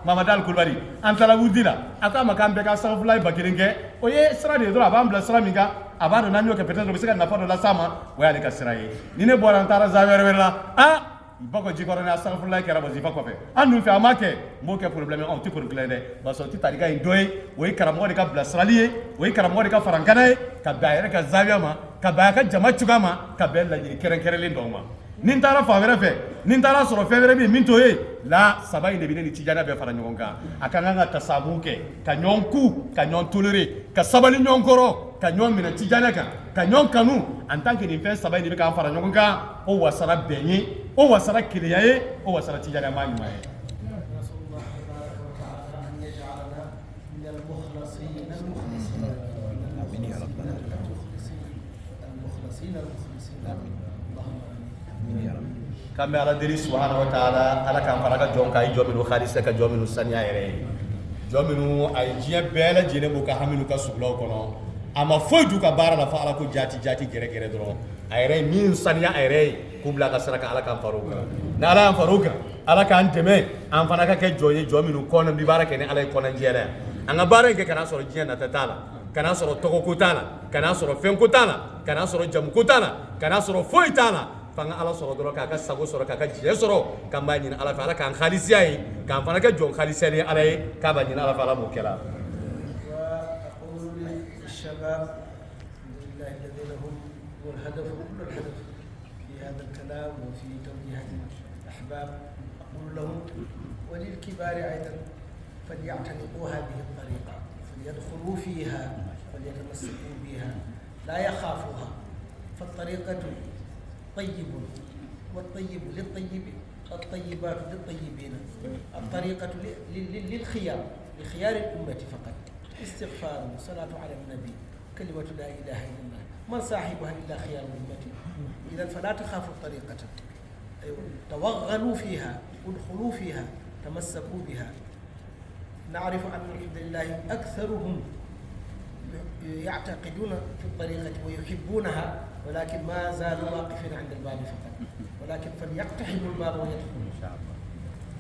mamad al kulbari an tala wudila aka makambe ka safulai bakiringe o ye sra de do aba ambla sra minga abado nanyo ke peut-être bisika na fado la sama waya le kasiraye ni ne boran tara zawere la bako jikoro na astaghfirullah ke rabo zifa ko fe anu fi amake mo ke problème on ti pour glede ba so ti tariga indoy way karamo de ka blasraliye way karamo de ka farankanaye ka bayere ka zawiyama ka bayaka jama chugama ka bella jiri keren le ndoma nin tara favere fe nin tara soro fevere bi min toye la sabai de bineni tijana be fara nyonga akanga nga tasabuke ka nyonku ka nyon tolere ka sabali nyonkoro ka nyon mina tijana ka nyon kanu en tant que ni fe sabai de ka fara nyonga o wasara benye o wasara kiliyaye o wasara tijana ma nyumaye kambe ala diri subhanahu wa ta'ala ala kan faraga jonka ay jominu khalisa ka jominu sanya yere jominu ay jiya bela jine bu ka haminu ka sublo kono ama foju ka bara la fa ala ko jati gere dron ayre min sanya ayre kubla ka saraka ala kan faruga na ala faruga ala kan teme an fana ka ke joye jominu kono bi baraka ne ala kono jere anga bare ke kana soro jiya na tatala kana soro toko kutana kana soro fen kutana kana soro jam kutana kana soro foitana fanga ala soro doro ka sago soro ka jiye soro kamba nyina ala fa ala kan khalisiya yi kan fana ka jon khalisiya ni ala yi ka ba nyina ala fa ala mo kela الشباب الحمد لله الذين هم الهدف كل الهدف في هذا الكلام وفي توجيهات الأحباب. أقول لهم وللكبار أيضا فليعتنقوا هذه الطريقة، فليدخلوا فيها، فليتمسكوا بها، لا يخافوها. فالطريقة طيب والطيب للطيب، الطيبات للطيبين. الطريقة للخيار، لخيار الأمة فقط. استغفار والصلاة على النبي، كلمة لا إله إلا الله، من صاحبها إلا خيار الأمة. إذا فلا تخافوا الطريقة، توغلوا فيها، ادخلوا فيها، تمسكوا بها. نعرف أن الحمد لله أكثرهم يعتقدون في الطريقة ويحبونها، ولكن ما زالوا واقفين عند الباب فقط، ولكن فليقتحموا الباب ويدخلوا إن شاء الله.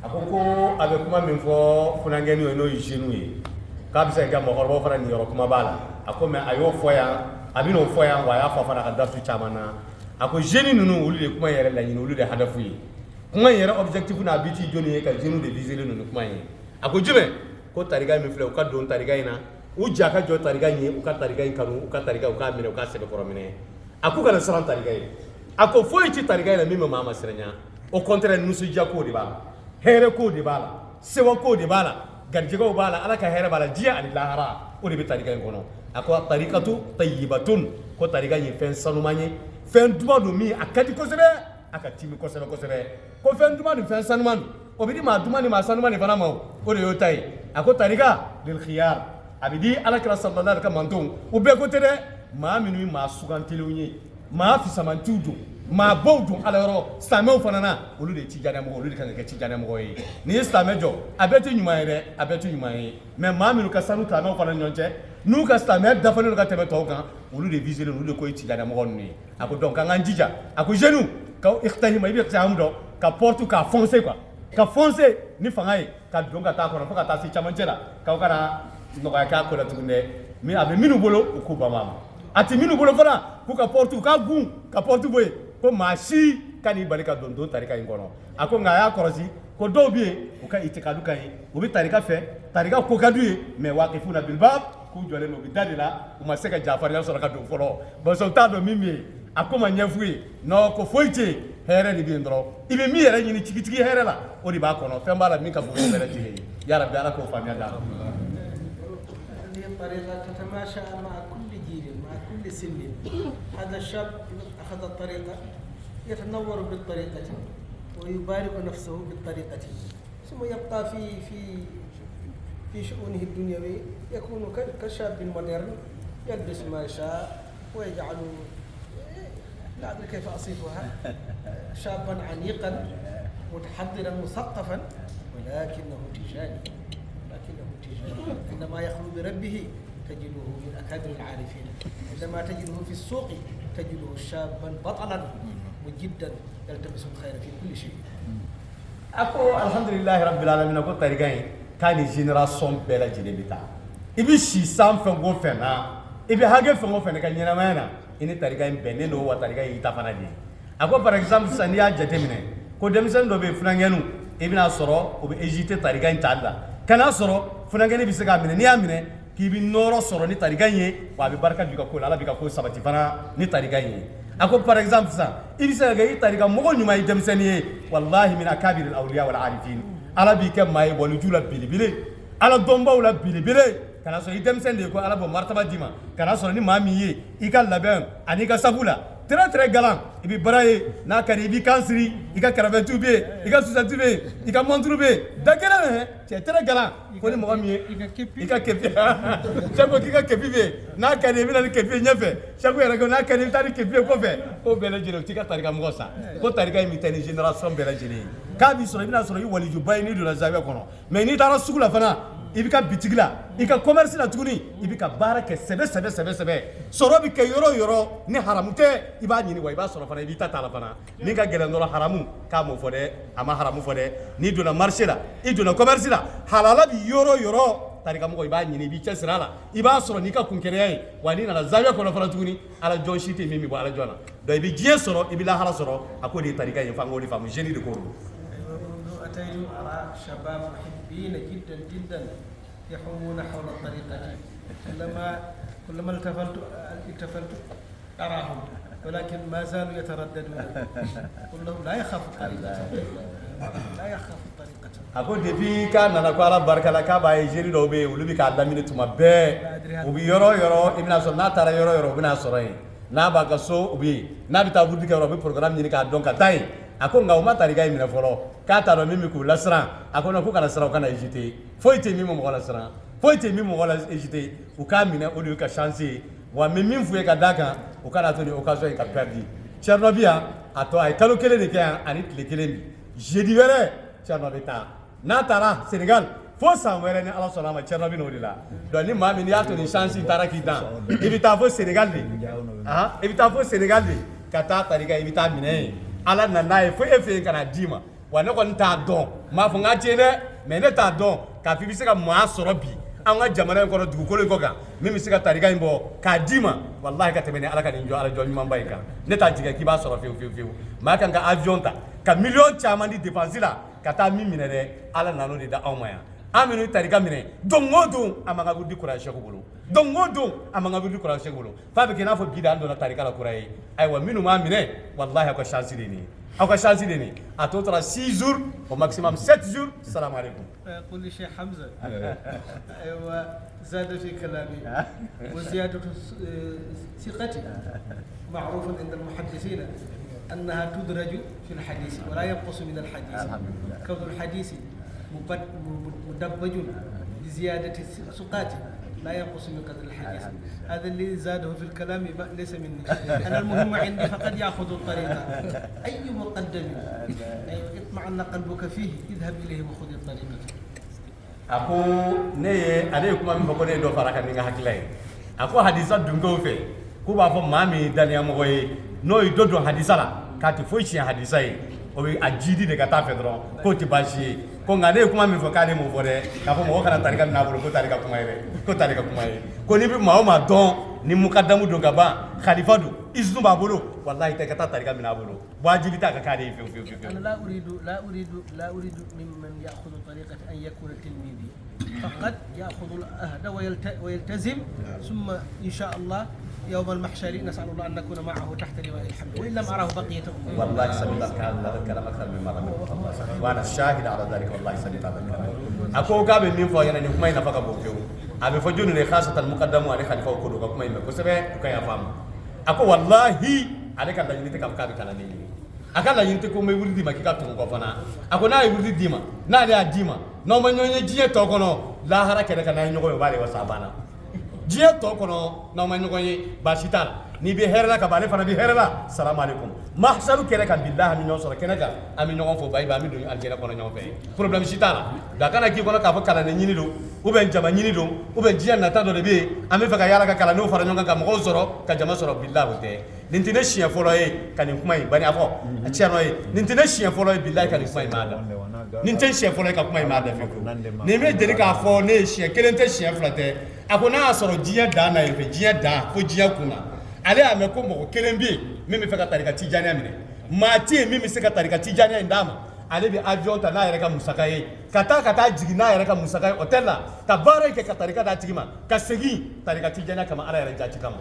akoko abe kuma min fo funangeni no yishinu yi ka bisa ga mo horbo fara ni yoro kuma bala akome ayo foya abino foya wa ya fa fara ka dafu chamana ako jeni nunu ulu de kuma yere la nyinu ulu de hadafu yi kuma yere objectif na biti joni ka jenu de viser nunu kuma yi ako jime ko tariga mi fle ka don tariga ina u jaka jo tariga ni u ka tariga kanu u ka tariga u ka mine u ka sebe koromine ako kana saran tariga yi ako foyi ci tariga ina mi mama serenya au contraire nusu jako de ba here ko de bala sewa ko de bala garjigo bala ala ka here bala jiya ani lahara o de be tariga ngono ako tariqatu tayyibatun ko tariga ni fen sanumanye fen duma do mi akati ko sebe akati mi ko sebe ko fen duma ni fen sanuman o bi di ma duma ni ma sanumani fana ma o de yotai ako tariga lil khiyar abidi ala kala sallallahu alaihi wasallam o be ko tere ma minu ma sugantilunyi ma fi samantudu ma bawdu ala yoro stamé fanana olu de ci jana mo olu de kan ke ci jana mo yi ni stamé jo abeti nyuma yere abeti nyuma yi mais ma minu ka sanu tamé fana nyonche nu ka stamé dafa nu ka tebe to kan olu de viser olu de ko ci jana mo ni ako donc ka nganjija ako jeune ka ikhtani ma ibi ta amdo ka portu ka foncer quoi ka foncer ni fanga yi ka donc ka ta ko fa ka ta si chamanchela ka kana no ka ko la tunde mi abe minu bolo ko ba mama ati minu bolo fana ku ka portu ka gun ka portu boy ko maasi kani barika don tarika ingono ako ngaya korosi ko dobi o ka itikadu kai o bi tarika fe tarika ko kadu me waqifuna bil bab ku jole no bi dalila o ma seka jafar ya sora ka do folo bo so ta do mimi ako ma nyafuyi no ko foite here ni bi ndro ibe mi yere ni tiki here la o di ba kono fe mbala mi ka bo bere jige ya rabbi ala ko famia da الطريقة تتماشى مع كل جيل مع كل سن. هذا الشاب أخذ الطريقة يتنور بالطريقة ويبارك نفسه بالطريقة، ثم يبقى في شؤونه الدنيوي يكون كشاب مودرن يلبس ما يشاء ويجعل لا أدري كيف أصفها شابا عنيقا متحضرا مثقفا ولكنه تجاني. عندما يخلو بربه تجده من أكابر العارفين، عندما تجده في السوق تجده شابا بطلا مجدا يلتمس الخير في كل شيء. ako alhamdulillah rabbil alamin ako tarigai kani generation bela jide bita ibi si sam fen go fena ibi hage fen go fena kan nyina mana ini tarigai benne no wa tarigai ita fana di ako par exemple sania jatemine ko demsen do be funangenu ibina soro o be ejite tarigai talla kana soro funangeni bi se ga mine ni amine ki bi noro soro ni tarigai wa bi barka bi ko ala bi ko sabati fana ni tarigai ako par exemple ça ibisa ga tariga mogo nyuma demseni wallahi min akabir al awliya wal arifin ala bi ke may bolu jula bilibile ala domba wala bilibile kana so demsende ko ala bo martaba dima kana so ni mami ye ika laben ani ka sabula très galant ibi baraye na kari ibi kansiri ika karaventu be ika susatu be ika montru be dagala ne c'est très galant ko ni mogo mi ika kepi chako kika kepi be na kari ibi na kepi nyefe chako yara ko na kari tari kepi ko fe ko bele jino tika tarika mogo sa ko tarika mi tani generation bele jini ka bi so ibi na so yi wali ju bayni do na zabe kono mais ni tara sugula fana ibika bitigla ika commerce la tuguni ibika baraka sebe soro bi ke yoro ni haramute iba nyini wa iba soro fana ibita tala fana ni ka gele ndoro haramu ka mo fode ama haramu fode ni do na marché la i do na commerce la halala bi yoro tarika mo iba nyini bi chesira la iba soro ni ka kunkere wa ni na zabe ko na fana tuguni ala jonshite mimi bo ala jona do ibi je soro ibila hala soro akodi tarika yin fango di famu jeni de ko أتيت أرى شباب محبين جدا يحومون حول الطريقة كلما التفلت أراهم ولكن ما زالوا يترددون. قل لهم لا يخاف الطريقة، لا يخاف الطريقة. أقول depuis كان أنا قال بارك الله كابا يجري لو بي ولبي كعلم من توما بي وبي يرو ابن أسر ناترى يرو ابن أسرين نابا كسو وبي نبي تابودي كرو بي program جيني كادون كتاي أكون غاوما تاريخا يمين فلو كاتارو ميمي كولا سران أكون أكو كنا سران كنا يجتي فويتي ميمو مغلا سران فويتي ميمو مغلا يجتي وكامينا أوليو كشانسي وميمين فوي كداكا وكنا توني أوكازو كبردي Tchernobyl ato ay kalo kele de kya anit le kele jeudi wele Tchernobyl ta na tara Sénégal fo san wele ni Allah sonama Tchernobyl no dila don ni ma min ya to ni chance tara ki dan ibita fo Sénégal de ibita fo Sénégal de kata tariga ibita mine ala na na fo efe kana dima wa ne ko nta don ma fo nga tiene mais ne ta don ka fi bi se ka mo asoro bi an ka jamana in kɔnɔ dugukolo in kɔ kan min bɛ se ka tariga in bɔ k'a d'i ma walahi ka tɛmɛ ni ala ka nin jɔ ala jɔ ɲumanba in kan ne t'a jigin k'i b'a sɔrɔ fiyewu fiyewu fiyewu maa kan ka avion ta ka miliyɔn caman di dépense la ka taa min minɛ dɛ ala nan'o de da anw ma yan an minnu tariga minɛ don o don a man ka wuli kura sɛku bolo don o don a man ka wuli kura sɛku bolo f'a bɛ kɛ i n'a fɔ bi de an donna tariga la kura ye ayiwa minnu m'a minɛ walahi aw ka chance de nin aw ka chance de nin a tɔ tora 6 jours au maximum 7 jours salamu alaikum. يقول لي شيخ حمزة أيوة زاد في كلامي وزيادة ثقتي معروف عند المحدثين أنها تدرج في الحديث ولا ينقص من الحديث كون الحديث مدبج بزيادة ثقاتي لا ينقص من قدر الحديث هذا اللي زاده في الكلام ليس مني أنا المهم عندي فقد يأخذ الطريقة أي مقدم اطمأن قلبك فيه اذهب إليه وخذ الطريقة ako ne ye ale kuma min fɔ ko ne ye dɔ fara ka ni ka hakilila ye a ko hadisa dunkew fɛ k'u b'a fɔ maa min ye daniyamɔgɔ ye n'o ye dɔ don hadisa la k'a tɛ foyi tiɲɛ hadisa ye o bɛ a jidi de ka taa fɛ dɔrɔn k'o tɛ baasi ye ko nka ne ye kuma min fɔ k'ale m'o fɔ dɛ k'a fɔ mɔgɔ kana tarika minɛ a bolo ko tarika kuma ye dɛ ko tarika kuma ye ko n'i bɛ maa o maa dɔn ni mukadamu don ka ban khalifa don isnu b'a bolo wallahi tɛ ka taa tarika minɛ a bolo wajibi t'a ka k'ale ye fiyewu fiyewu fiyewu. أنا لا أريد ممن يأخذ طريقة أن يكون تلميذي فقد يأخذ العهد ويلتزم ثم إن شاء الله يوم المحشر نسأل الله أن نكون معه تحت لواء الحمد وإن لم أراه بقية أمور. والله سمعت هذا الكلام أكثر من مرة وأنا الشاهد على ذلك والله سمعت هذا الكلام. أكو كابل من فوق يعني نكمل نفقة بوجو أبي فجون خاصة المقدم وأنا خليفة وكله كمل بكسبة كي أفهم. أكو والله عليك أن يجيك كابل كلامي. akala yinte ko me wurdi ma kika tun ko fana akona ay wurdi dima na le adima no ma nyonye jiye to kono la hara kede kana nyogo be bale wasabana jiye to kono no ma nyogo ye bashital ni be herla ka bale fana bi herla assalamu alaikum mahsaru kede kan billahi min yosora kenaka ami nyogo fo bay ba mi do aljera kono nyogo fe problème shitala da kana ki kono ka fo kala ne nyini do ou ben jama nyini do ou ben jiya na tando de be ami fa ka yala ka kala no fara nyogo ka mo zoro ka jama soro billahi wote nintine siɲɛ fɔlɔ ye ka nin kuma in bani a fɔ a cɛrɛ ye nintine siɲɛ fɔlɔ ye bilayi ka nin kuma in m'a da nin tɛ siɲɛ fɔlɔ ye ka kuma in m'a da fiyewu nin bɛ deli k'a fɔ ne ye siɲɛ kelen tɛ siɲɛ fila tɛ a ko n'a y'a sɔrɔ diɲɛ dan na yen fɛ diɲɛ dan fo diɲɛ kun na ale y'a mɛn ko mɔgɔ kelen bɛ yen min bɛ fɛ ka tarika tijaniya minɛ maa tɛ yen min bɛ se ka tarika tijaniya in d'a ma ale bɛ avion ta n'a yɛrɛ ka musaka ye ka taa jigin n'a yɛrɛ ka musaka ye hôtel la ka baara in kɛ ka tarika d'a tigi ma ka segin tarika tijaniya kama ala yɛrɛ jati kama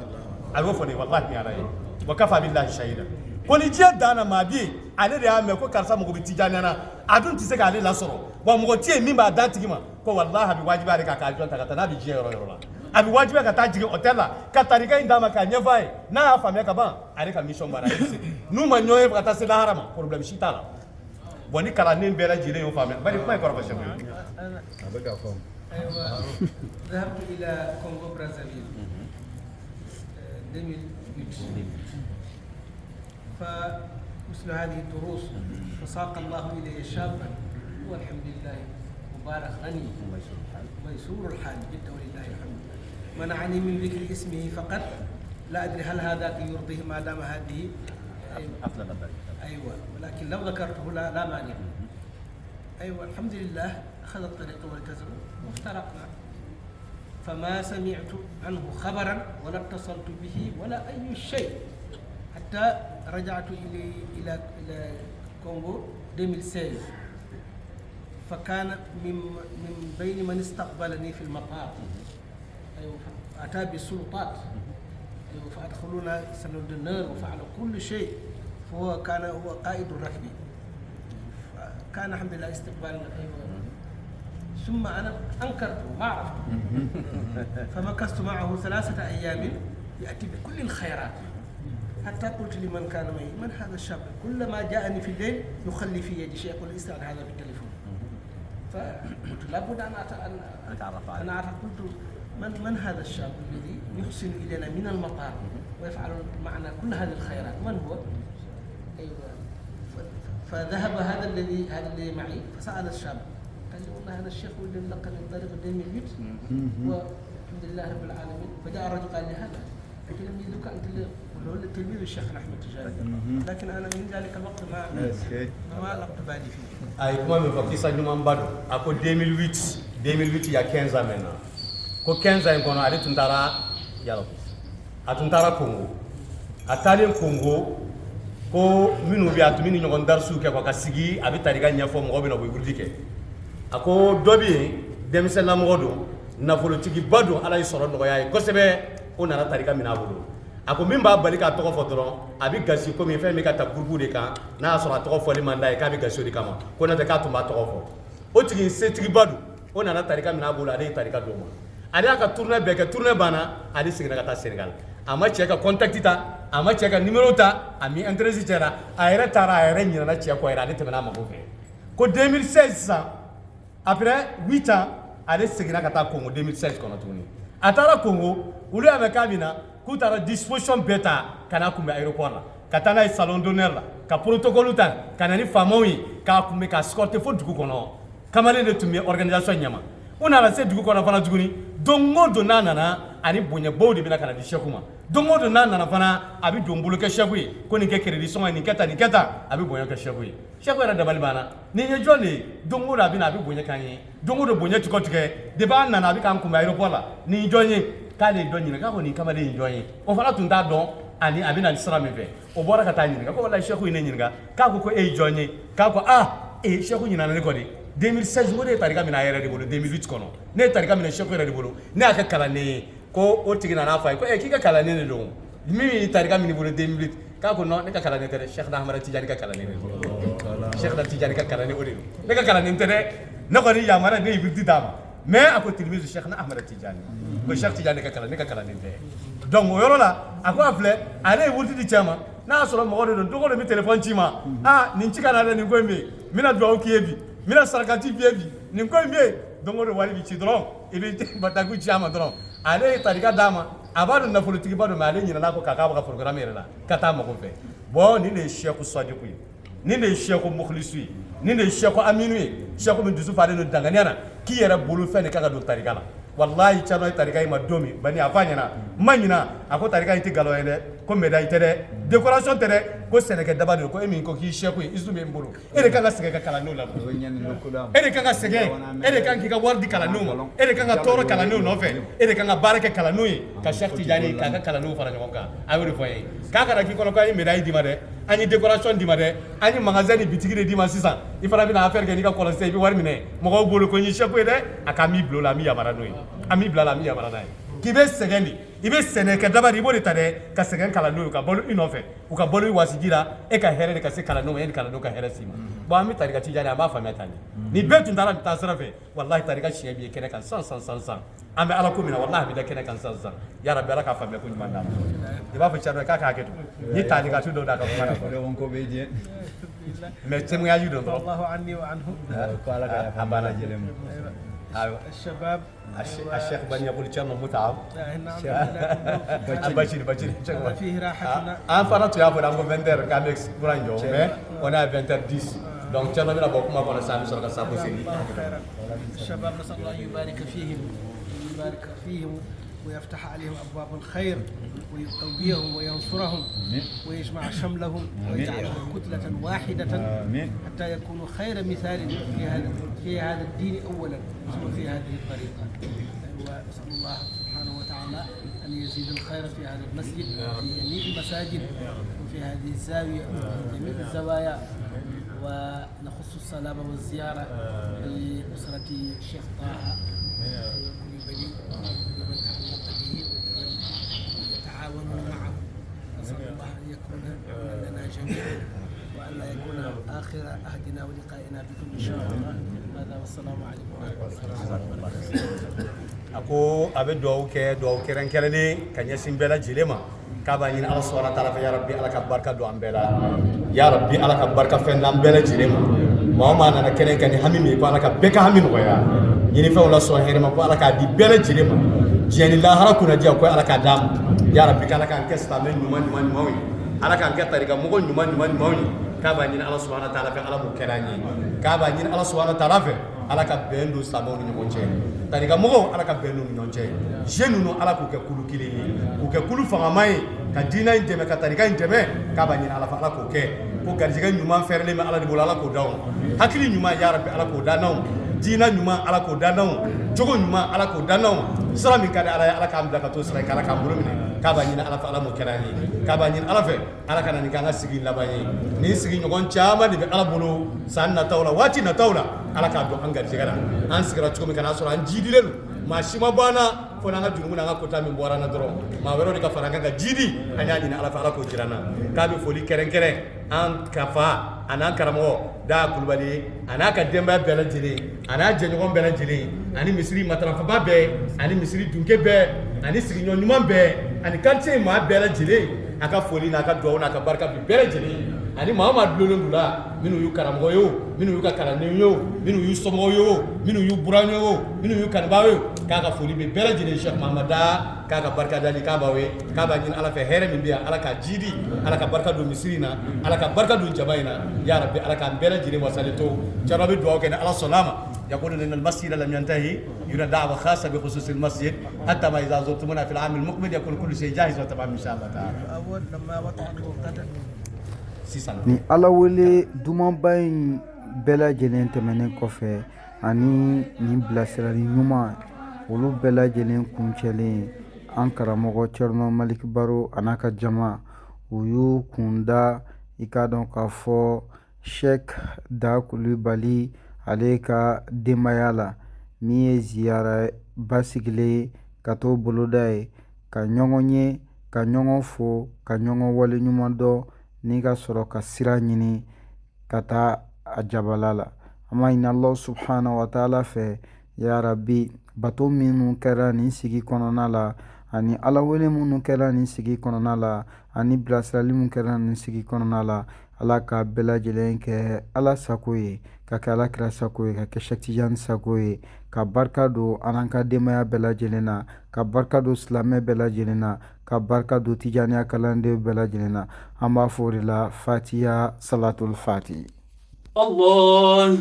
a y'o fɔ ne wallahi ni ala ye wakafa billahi shahida ko ni diɲɛ dan na maa bɛ yen ale de y'a mɛn ko karisa mago bɛ tijaniya na a dun tɛ se k'ale lasɔrɔ wa mɔgɔ tɛ yen min b'a d'a tigi ma ko wallahi a bɛ wajibi ale kan k'a avion ta ka taa n'a bɛ diɲɛ yɔrɔ yɔrɔ la a bɛ wajibi ka taa jigin hôtel la ka tarika in d'a ma k'a ɲɛfɔ a ye n'a y'a faamuya ka ban ale ka mission baara ale bɛ segin n'u ma ɲɔgɔn ye ka taa se lahara ma problème si t'a la bon ni kalanden bɛɛ lajɛlen y'o faamuya bari kuma in kɔrɔ fɔ a bɛ ka fɔ ذهبت إلى كونغو برازافيل 2008 فمثل هذه الدروس فساق الله إلي شابا والحمد لله مبارك غني ميسور الحال جدا ولله الحمد منعني من ذكر اسمه فقط لا أدري هل هذا يرضيه ما دام هذه أيوة ولكن لو ذكرته لا مانع أيوة الحمد لله أخذ الطريق والتزم وافترقنا فما سمعت عنه خبرا ولا اتصلت به ولا أي شيء حتى رجعت إلى كونغو 2016 فكان من بين من استقبلني في المطار أيوة أتى بالسلطات فأدخلونا سلون النار وفعل كل شيء. هو قائد الركب. كان الحمد لله استقبال. ثم أنا أنكرت ما عرفت فمكثت معه 3 أيام يأتي بكل الخيرات حتى قلت لمن كان معي من هذا الشاب؟ كلما جاءني في الليل يخلي في يدي شيء يقول استعد هذا بالتليفون. فقلت لابد أن أتعرف عليه. أنا قلت من هذا الشاب الذي يحسن إلينا من المطار ويفعل معنا كل هذه الخيرات؟ من هو؟ أيوة. فذهب هذا الذي معي فسأل الشاب قال لي والله هذا الشيخ هو اللي لقى من طريق الدين البيت والحمد لله رب العالمين. فجاء الرجل قال لي هذا لكن لم يدرك أنت هو تلميذ الشيخ أحمد تجاري لكن أنا من ذلك الوقت ما لقت بالي فيه. Aïe, comment me fait ça? Nous m'en bats. Après 2008, il y a 15 ans maintenant. Ko 15 ans qu'on a allé tuntara yalo. A tuntara Congo. A talen Congo. Ko minu bi atumi ni ngon darsu ke ko kasigi abi tariga nyafo mo be no be wurdike. Ako dobi demise la mo do na politiki badu ala isoro no yaay ko sebe onara tariga minabulu. Ako min b'a bali ka tɔgɔ fɔ dɔrɔn a bɛ gasi komi fɛn min ka ta gurupu de kan n'a y'a sɔrɔ a tɔgɔ fɔli man d'a ye k'a bɛ gasi o de kama ko n'o tɛ k'a tun b'a tɔgɔ fɔ o tigi setigiba don o nana tarika min a bolo ale ye tarika d'o ma ale y'a ka tournée bɛɛ kɛ tournée banna ale seginna ka taa Sénégal a ma cɛ ka contact ta a ma cɛ ka numéro ta a mi interest cɛra a yɛrɛ taara a yɛrɛ ɲinana cɛ kɔ yɛrɛ ale tɛmɛna a mago fɛ ko 2016 sisan après 8 ans ale seginna ka taa Congo 2016 kɔnɔ tuguni a taara Congo olu y'a mɛn k'a bɛ na k'u taara disposition bɛɛ ta ka n'a kunbɛn aéroport la ka taa n'a ye salon d'honneur la ka protocole ta ka na ni faamaw ye k'a kunbɛn ka escorter fo dugu kɔnɔ kamalen de tun bɛ organisation ɲɛma u nana se dugu kɔnɔ fana tuguni don o don n'a nana ani bonɲɛbaw de bɛna ka na di chef ma don o don n'a nana fana a bɛ don bolo kɛ chef ye ko nin kɛ crédit sɔngɔ ye nin kɛ tan a bɛ bonɲɛ kɛ chef ye chef yɛrɛ dabali banna nin ye jɔn de ye don o don a bɛ na a bɛ bonɲɛ k'an ye don o don bonɲɛ tigɛ depuis an nana a bɛ k'an kunbɛn aéroport la nin ye jɔn ye k'ale dɔn ɲininka k'a ko nin kamalen ye jɔn ye o fana tun t'a dɔn ani a bɛ na sira min fɛ o bɔra ka taa ɲininka ko walayi chef ye ne ɲininka k'a ko e ye jɔn ye k'a ko chef ɲinana ne kɔ de 2016 o de ye tarika minɛ a yɛrɛ de bolo 2008 kɔnɔ ne ye tarika minɛ chef yɛrɛ de bolo ne y'a kɛ kalanden ye ko o tigi nana f'a ye ko k'i ka kalanden de don min ye tarika minɛ bolo 2008 k'a ko non ne ka kalanden tɛ dɛ Cheikh Ahmada Tijani ka kalanden de don Cheikh Tijani ka kalanden o de don ne ka kalanden tɛ dɛ ne kɔni yamara ne ye virtu d'a ma mais a ko tilimizu Cheikh Ahmada Tijani ko Cheikh Tijani ka kalanden ne ka kalanden tɛ donc o yɔrɔ la a ko a filɛ ale ye virtu di cɛ ma n'a y'a sɔrɔ mɔgɔ de don dogo dɔ bɛ téléphone ci ma nin ci ka na dɛ nin ko in bɛ yen n bɛna dugawu k'i ye bi n bɛna sarakati f'i ye bi nin ko in bɛ yen don o don wari bɛ ci dɔrɔn i bɛ bataku ci a ma dɔrɔn ale ye tarika d'a ma a b'a dɔn nafolotigiba don mais ale ɲinɛna ko k'a bɛ ka programme yɛrɛ la ka taa mago fɛ bon nin de ye Cheikh Sadiku ye nin de ye Cheikh Mokhlisu ye nin de ye Cheikh Aminu ye Cheikh min dusu falen don danganiya na k'i yɛrɛ bolo fɛn de kan ka don tarika la wallahi Thierno ye tarika in ma don min bani a f'a ɲɛna ma ɲina a ko tarika in tɛ nkalon ye dɛ ko médaille tɛ dɛ décoration tɛ dɛ ko sɛnɛkɛ daba de don ko e min ko k'i Cheikh ye isu bɛ n bolo e de kan ka sɛgɛn ka kalandenw la e de kan ka sɛgɛn e de kan k'i ka wari di kalandenw ma e de kan ka tɔɔrɔ kalandenw nɔfɛ e de kan ka baara kɛ kalandenw ye ka Cheikh Tijani k'a ka kalandenw fara ɲɔgɔn kan a y'o de fɔ an ye k'a kana k'i kɔnɔ k'an ye médaille d'i ma dɛ an ye décoration d'i ma dɛ an ye magasin ni bitigi de d'i ma sisan i fana bɛna affaire kɛ n'i ka kɔlɔsi i bɛ wari minɛ mɔgɔw bolo ko n ye Cheikh ye dɛ a k'a m'i bila o la a m'i yamaruya n'o ye a m'i bila la a m'i yamaruya n'a ye k'i bɛ sɛgɛn de i bɛ sɛnɛkɛ daba de i b'o de ta dɛ ka sɛgɛn kalandenw ye ka balo i nɔfɛ u ka balo i wasiji la e ka hɛrɛ de ka se kalandenw ma yanni kalandenw ka hɛrɛ s'i ma bon an bɛ tarika Tijani an b'a faamuya tan de nin bɛɛ tun taara nin taa sira fɛ walahi tarika siɲɛ b'i ye kɛnɛ kan san an bɛ ala ko min na walahi a bɛ da kɛnɛ kan san ya rabbi ala k'a faamuya ko ɲuman d'a ma i b'a fɔ Thierno k'a k'a hakɛ to n ye talikatu dɔw d'a ka kuma na mais témoignage dɔ dɔrɔn Allahu anni wa anhu ko ala ka yafa an b'a lajɛlen ma الشباب الشيخ بني يقول كان متعب بشير فيه راحتنا ان فرات يا فدا ngo 20h kamex branjo mais on a 20h10 donc tiano mina bokku ma kono sami sorka sabu seni الشباب نسال الله يبارك فيهم ويفتح عليهم ابواب الخير ويقويهم وينصرهم ويجمع شملهم ويجعلهم كتلة واحدة حتى يكونوا خير مثال في هذا الدين اولا ثم في هذه الطريقة واسال الله سبحانه وتعالى ان يزيد الخير في هذا المسجد في جميع المساجد وفي هذه الزاوية وفي جميع الزوايا ونخص السلام والزيارة لأسرة الشيخ طه وكل بريء ومن تعلق به ومن يتعاونون معه. نسأل الله أن يكون لنا جميعا وأن لا يكون آخر عهدنا ولقائنا بكم إن شاء الله. هذا والسلام عليكم ورحمة الله وبركاته. ako abe duwawu kɛrɛn kɛrɛnnen ka ɲɛsin bɛɛ lajɛlen ma k'a b'a ɲini ala subhanahu wa ta'ala fɛ ya rabbi ala ka barika don an bɛɛ la ya rabbi ala ka barika fɛn d'an bɛɛ lajɛlen ma maa o maa nana kɛnɛ kan ni hami min ye ko ala ka bɛɛ ka hami nɔgɔya ɲinifɛnw la sɔn hɛrɛ ma ko ala k'a di bɛɛ lajɛlen ma diɲɛ ni lahara kunnadiya ko ala k'a d'a ma ya rabbi k'ala k'an kɛ silamɛ ɲumanw ye ala k'an kɛ tarikamɔgɔ ɲumanw ye k'a b'a ɲini ala subhanahu wa ta'ala fɛ ala m'o kɛra an ye k'a b'a ɲini ala subhanahu wa ta'ala fɛ ala ka bɛn don silamɛw ni ɲɔgɔn cɛ tarikamɔgɔw ala ka bɛn don ni ɲɔgɔn cɛ jeunes ninnu ala k'u kɛ kulu kelen ye k'u kɛ kulu fangama ye ka diinɛ in dɛmɛ ka tarika in dɛmɛ k'a b'a ɲini ala fɛ ala k'o kɛ ko garijɛgɛ ɲuman fɛrɛlen bɛ ala de bolo ala k'o d'anw ma hakili ɲuman ya rabbi ala k'o d'anw ma diinɛ ɲuman ala k'o d'anw ma jogo ɲuman ala k'o d'anw ma sira min ka di ala ye ala k'an bila ka to sira ye ala k'an bolo minɛ k'a b'a ɲini ala fɛ ala m'o kɛra an ye k'a b'a ɲini ala fɛ ala ka na nin k'an ka sigi laban ye nin sigiɲɔgɔn caman de bɛ ala bolo san nataw la waati nataw la ala k'a dɔn an garijɛgɛ la an sigira cogo min ka n'a sɔrɔ an jidilen don maa si ma bɔ an na fo n'an ka jurumu n'an ka kota min bɔra an na dɔrɔn maa wɛrɛw de ka fara an kan ka jidi an y'a ɲini ala fɛ ala k'o jira an na k'a bɛ foli kɛrɛnkɛrɛn an ka fa a n'an karamɔgɔ daa kulubali ye a n'a ka denbaya bɛɛ lajɛlen a n'a jɛɲɔgɔn bɛɛ lajɛlen ani misiri matarafaba bɛɛ ani misiri dunke bɛɛ ani sigiɲɔgɔn ɲuman bɛɛ ani quartier maa bɛɛ lajɛlen a ka foli n'a ka duwawu n'a ka barika bi bɛɛ lajɛlen ani maa o maa dulonnen d'u la minnu y'u karamɔgɔ ye o minnu y'u ka kalandenw ye o minnu y'u somɔgɔw ye o minnu y'u buranw ye o minnu y'u kanubaaw ye o k'a ka foli bɛ bɛɛ lajɛlen Cheikh Mahamada k'a ka barika dali k'a b'aw ye k'a b'a ɲini ala fɛ hɛrɛ min bɛ yan ala ka jidi ala ka barika don misiri in na ala ka barika don jama in na ya rabbi ala k'an bɛɛ lajɛlen wasalen to cɛrɔ bɛ duwawu kɛ ni ala sɔnn'a ma يقولون ان المسجد لم ينتهي يريد دعوه خاصه بخصوص المسجد حتى ما اذا زرتمونا في العام المقبل يكون كل شيء جاهز وتمام ان شاء الله تعالى. أول لما وضعوا غدا ni ala wele dumanba in bɛɛ lajɛlen tɛmɛnen kɔfɛ ani nin bilasirali ɲuman olu bɛɛ lajɛlen kuncɛlen an karamɔgɔ Cɛrno Malik Baro a n'a ka jama u y'u kun da i k'a dɔn k'a fɔ Sheikh Da Kulibali ale ka denbaya la min ye ziyara basigilen ka t'o boloda ye ka ɲɔgɔn ye ka ɲɔgɔn fo ka ɲɔgɔn waleɲuman dɔn ni ka sɔrɔ ka sira ɲini ka taa a jabala la an b'a ɲini Allah subhanahu wa ta'ala fɛ ya rabbi bato minnu kɛra nin sigi kɔnɔna la ani ala wele minnu kɛra nin sigi kɔnɔna la ani bilasirali minnu kɛra nin sigi kɔnɔna la ala ka bɛɛ lajɛlen kɛ ala sago ye ka kɛ ala kira sago ye ka kɛ Cheikh Tidiane sago ye ka barika don an ka denbaya bɛɛ lajɛlen na ka barika don silamɛ bɛɛ lajɛlen na ka barika don tijaniya kalanden bɛɛ lajɛlen na an b'a fɔ o de la fatiha salatul fati الله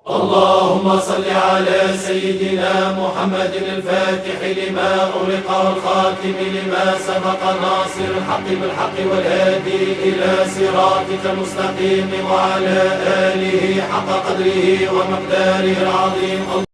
اللهم صل على سيدنا محمد الفاتح لما أغلق والخاتم لما سبق ناصر الحق بالحق والهادي إلى صراطك المستقيم وعلى آله حق قدره ومقداره العظيم.